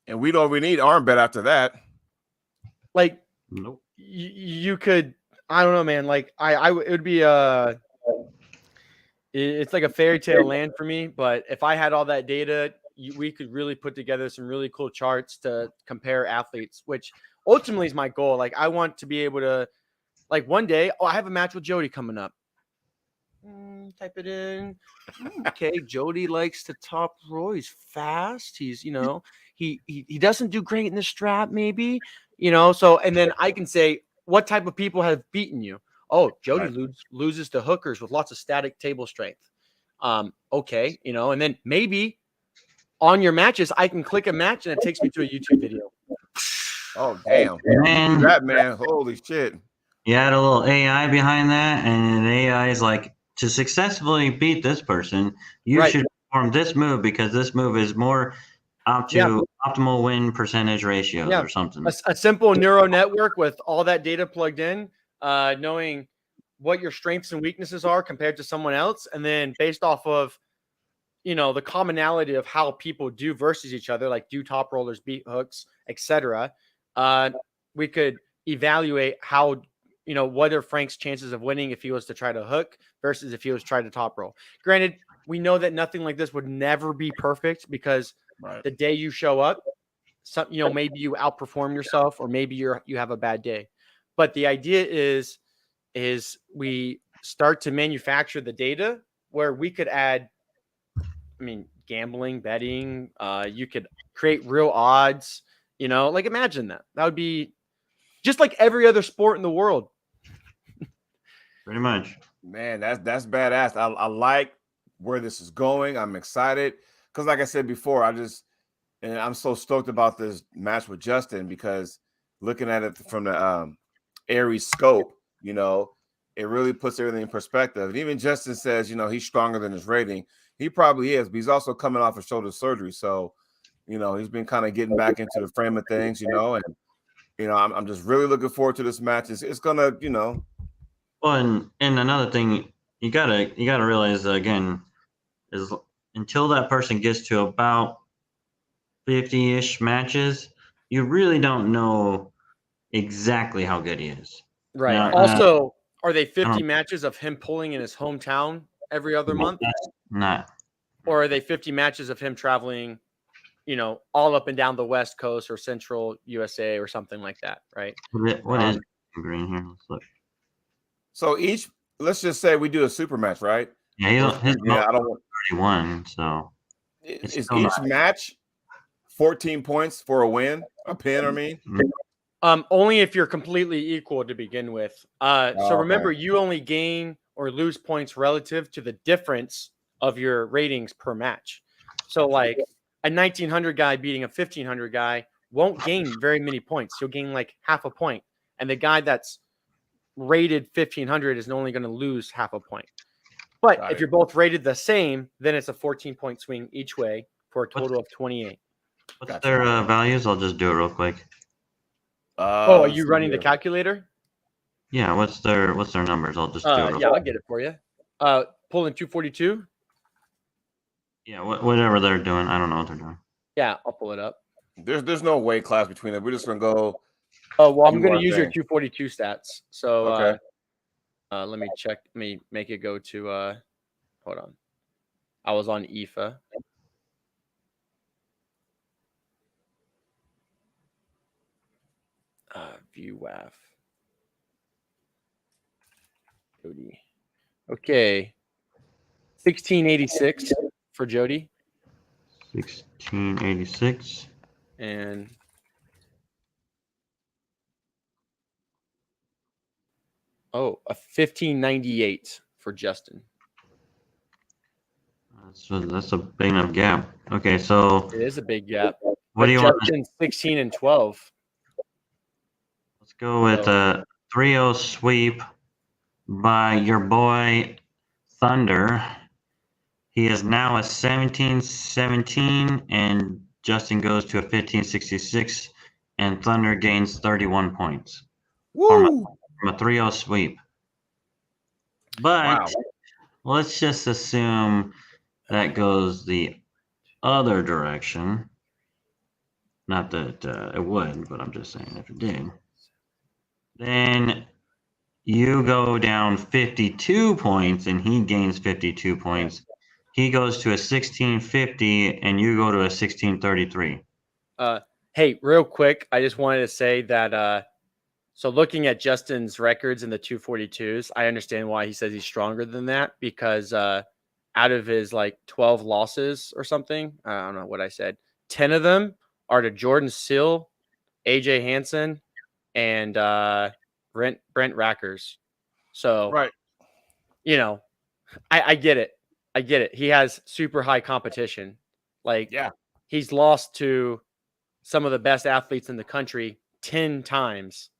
And we need arm bet after that. Like, nope. You could. I don't know, man. Like, it would be it's like a fairy tale land for me. But if I had all that data, we could really put together some really cool charts to compare athletes, which ultimately is my goal. Like, I want to be able to, like, one day, I have a match with Jody coming up. Type it in. Okay, Jody likes to top roll. He's fast. He's, he doesn't do great in the strap, maybe, So, and then I can say, what type of people have beaten you? Oh, Jody loses to hookers with lots of static table strength. Okay, and then maybe on your matches, I can click a match and it takes me to a YouTube video. Oh, damn. Man, that, man. Holy shit. You add a little AI behind that, and AI is like, to successfully beat this person, you should perform this move because this move is more optimal win percentage ratios or something. A simple neural network with all that data plugged in, knowing what your strengths and weaknesses are compared to someone else. And then based off of, the commonality of how people do versus each other, like do top rollers, beat hooks, etc. We could evaluate how, what are Frank's chances of winning if he was to try to hook versus if he was trying to top roll. Granted, we know that nothing like this would never be perfect because the day you show up, maybe you outperform yourself or maybe you have a bad day. But the idea is we start to manufacture the data where we could add, gambling, betting, you could create real odds, like imagine that. That would be just like every other sport in the world. Pretty much. Man, that's badass. I like where this is going. I'm excited because, like I said before, I'm so stoked about this match with Justin because looking at it from the Aries scope, it really puts everything in perspective. And even Justin says, he's stronger than his rating. He probably is, but he's also coming off of shoulder surgery, so he's been kind of getting back into the frame of things, and I'm just really looking forward to this match. It's gonna, Well, and another thing you gotta realize again is until that person gets to about 50-ish matches, you really don't know exactly how good he is. Right. Now, Also, are they I 50 don't- matches of him pulling in his hometown every other month? that's not. Or are they 50 matches of him traveling, all up and down the West Coast or Central USA or something like that, right? What is green here? Let's look. So let's just say we do a super match, right? Yeah, his Yeah, I don't want. 31. So it's Is still each not. match 14 points for a win? A pin, I mean. Only if you're completely equal to begin with. So okay. remember, you only gain or lose points relative to the difference of your ratings per match. So like a 1900 guy beating a 1500 guy won't gain very many points. He'll gain like half a point. And the guy that's rated 1500 is only going to lose half a point. But if you're both rated the same, then it's a 14-point swing each way for a total of 28. What's their values? I'll just do it real quick. Are you running the calculator? Yeah, what's their numbers? I'll just do it real quick. I'll get it for you. Pulling 242. Yeah, whatever they're doing. I don't know what they're doing. Yeah, I'll pull it up. There's no weight class between them. We're just gonna go. Oh well, I'm gonna use your 242 stats. So okay. Let me check. Let me make it go to. Hold on. I was on IFA. View WAF. Jody. Okay. 1686 for Jody. 1686. And a 1598 for Justin. That's a big enough gap. Okay, so it is a big gap. What do you want? 16 and 12. Let's go with a 3-0 sweep by your boy Thunder. He is now a 17-17, and Justin goes to a 15-66, and Thunder gains 31 points. Woo! From a 3-0 sweep. But let's just assume that goes the other direction. Not that it would, but I'm just saying if it did. Then you go down 52 points and he gains 52 points. He goes to a 1650 and you go to a 1633. Hey, real quick, I just wanted to say that so looking at Justin's records in the 242s, I understand why he says he's stronger than that, because out of his like 12 losses or something, I don't know what I said, 10 of them are to Jordan Sill, AJ Hansen, and Brent Rackers. So, right. I get it. I get it. He has super high competition. Like, he's lost to some of the best athletes in the country 10 times.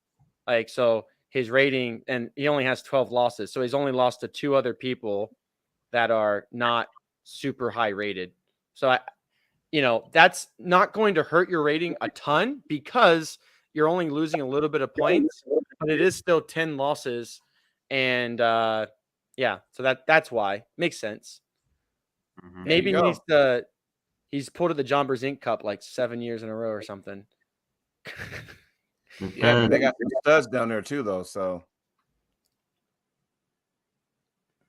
Like, so his rating, and he only has 12 losses. So he's only lost to 2 other people that are not super high rated. So that's not going to hurt your rating a ton because you're only losing a little bit of points, but it is still 10 losses. And so that's why. Makes sense. Mm-hmm. Maybe he's pulled at the John Inc. Cup like 7 years in a row or something. Yeah, they got some studs down there too, though. So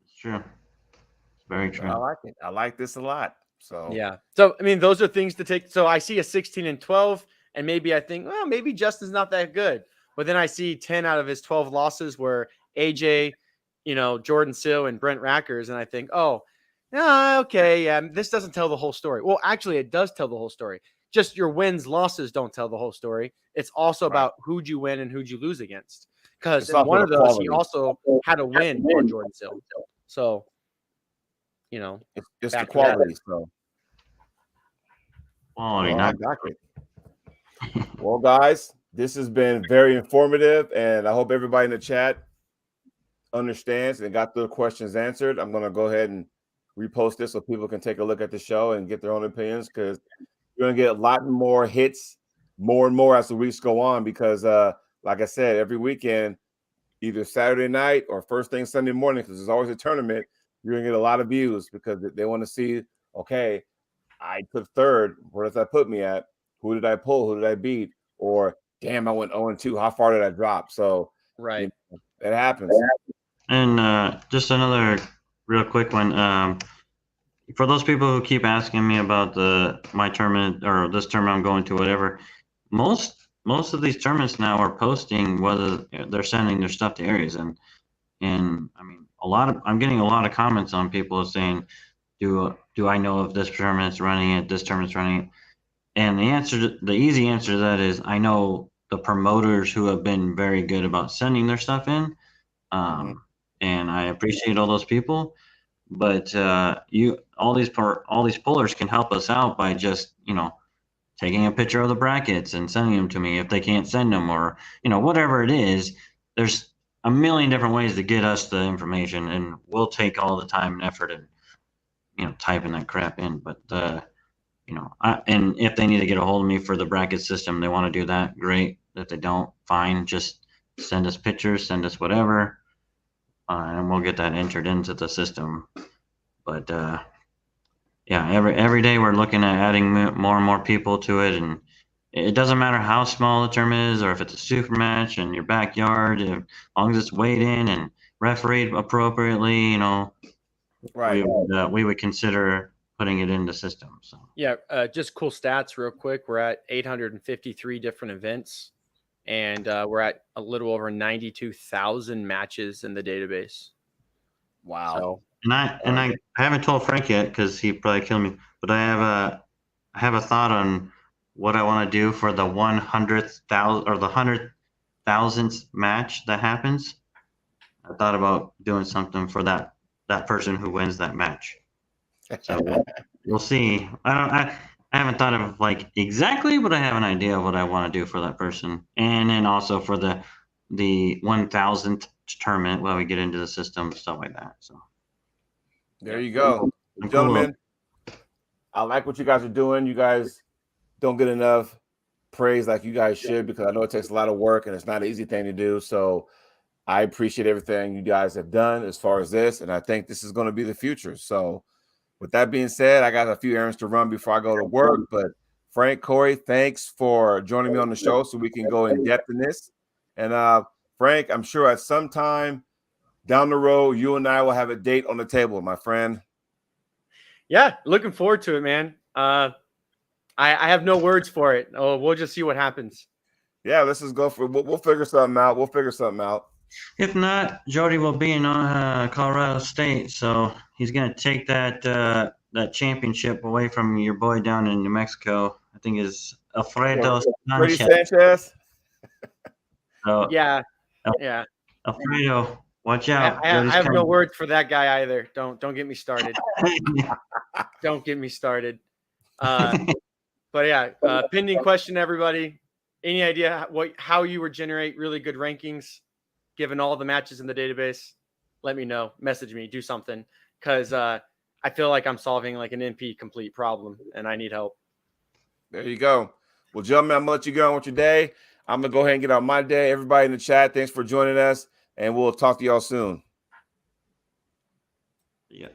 it's true. It's very true. I like it. I like this a lot. So yeah. So I mean, those are things to take. So I see a 16 and 12, and maybe I think, well, maybe Justin's not that good. But then I see 10 out of his 12 losses were AJ, Jordan Sill and Brent Rackers, and I think, okay, yeah, this doesn't tell the whole story. Well, actually, it does tell the whole story. Just your wins, losses don't tell the whole story. It's also about who'd you win and who'd you lose against. Because in one of those, he also had a win on Jordan Sill. So, it's the quality. So, quality, not well, guys, this has been very informative, and I hope everybody in the chat understands and got their questions answered. I'm going to go ahead and repost this so people can take a look at the show and get their own opinions, because you're going to get a lot more hits, more and more as the weeks go on, because like I said, every weekend, either Saturday night or first thing Sunday morning, because there's always a tournament, you're going to get a lot of views because they want to see, okay, I took third. Where does that put me at? Who did I pull? Who did I beat? Or damn, I went 0-2. How far did I drop? So Right. it happens. And just another real quick one. For those people who keep asking me about my tournament or this tournament I'm going to, whatever, most of these tournaments now are posting whether they're sending their stuff to areas, and I mean I'm getting a lot of comments on people saying, do I know if this tournament's running it, this tournament's running it, and the easy answer to that is I know the promoters who have been very good about sending their stuff in, and I appreciate all those people. But all these pullers can help us out by just taking a picture of the brackets and sending them to me if they can't send them, or whatever it is. There's a million different ways to get us the information, and we'll take all the time and effort and typing that crap in. But and if they need to get a hold of me for the bracket system, they want to do that, great. If they don't, fine. Just send us pictures, send us whatever, and we'll get that entered into the system. But yeah, every day we're looking at adding more and more people to it, and it doesn't matter how small the tournament is or if it's a super match in your backyard, as long as it's weighed in and refereed appropriately, Right. we would consider putting it in the system. So yeah, just cool stats real quick. We're at 853 different events, and we're at a little over 92,000 matches in the database. Wow. So, and I haven't told Frank yet because he probably kill me, but I have a thought on what I want to do for the 100,000 or the 100,000th match that happens. I thought about doing something for that person who wins that match. So we'll see. I haven't thought of like exactly, but I have an idea of what I want to do for that person, and then also for the 1,000th tournament when we get into the system, stuff like that. So there you go, I'm gentlemen. cool. I like what you guys are doing. You guys don't get enough praise like you guys should, because I know it takes a lot of work and it's not an easy thing to do. So I appreciate everything you guys have done as far as this, and I think this is going to be the future. So with that being said, I got a few errands to run before I go to work. But Frank, Corey, thanks for joining me on the show so we can go in depth in this. And Frank, I'm sure at some time down the road, you and I will have a date on the table, my friend. Yeah, looking forward to it, man. I have no words for it. Oh, we'll just see what happens. Yeah, let's just go for it. We'll figure something out. If not, Jody will be in Colorado State, so he's going to take that championship away from your boy down in New Mexico. I think is Alfredo Sanchez. So, yeah. Alfredo, watch out. I have no words for that guy either. Don't get me started. Don't get me started. But yeah, pending question, everybody. Any idea how you would generate really good rankings given all the matches in the database? Let me know. Message me. Do something, because I feel like I'm solving like an NP complete problem and I need help. There you go. Well, gentlemen, I'm going to let you go on with your day. I'm going to go ahead and get on my day. Everybody in the chat, thanks for joining us, and we'll talk to y'all soon. Yeah.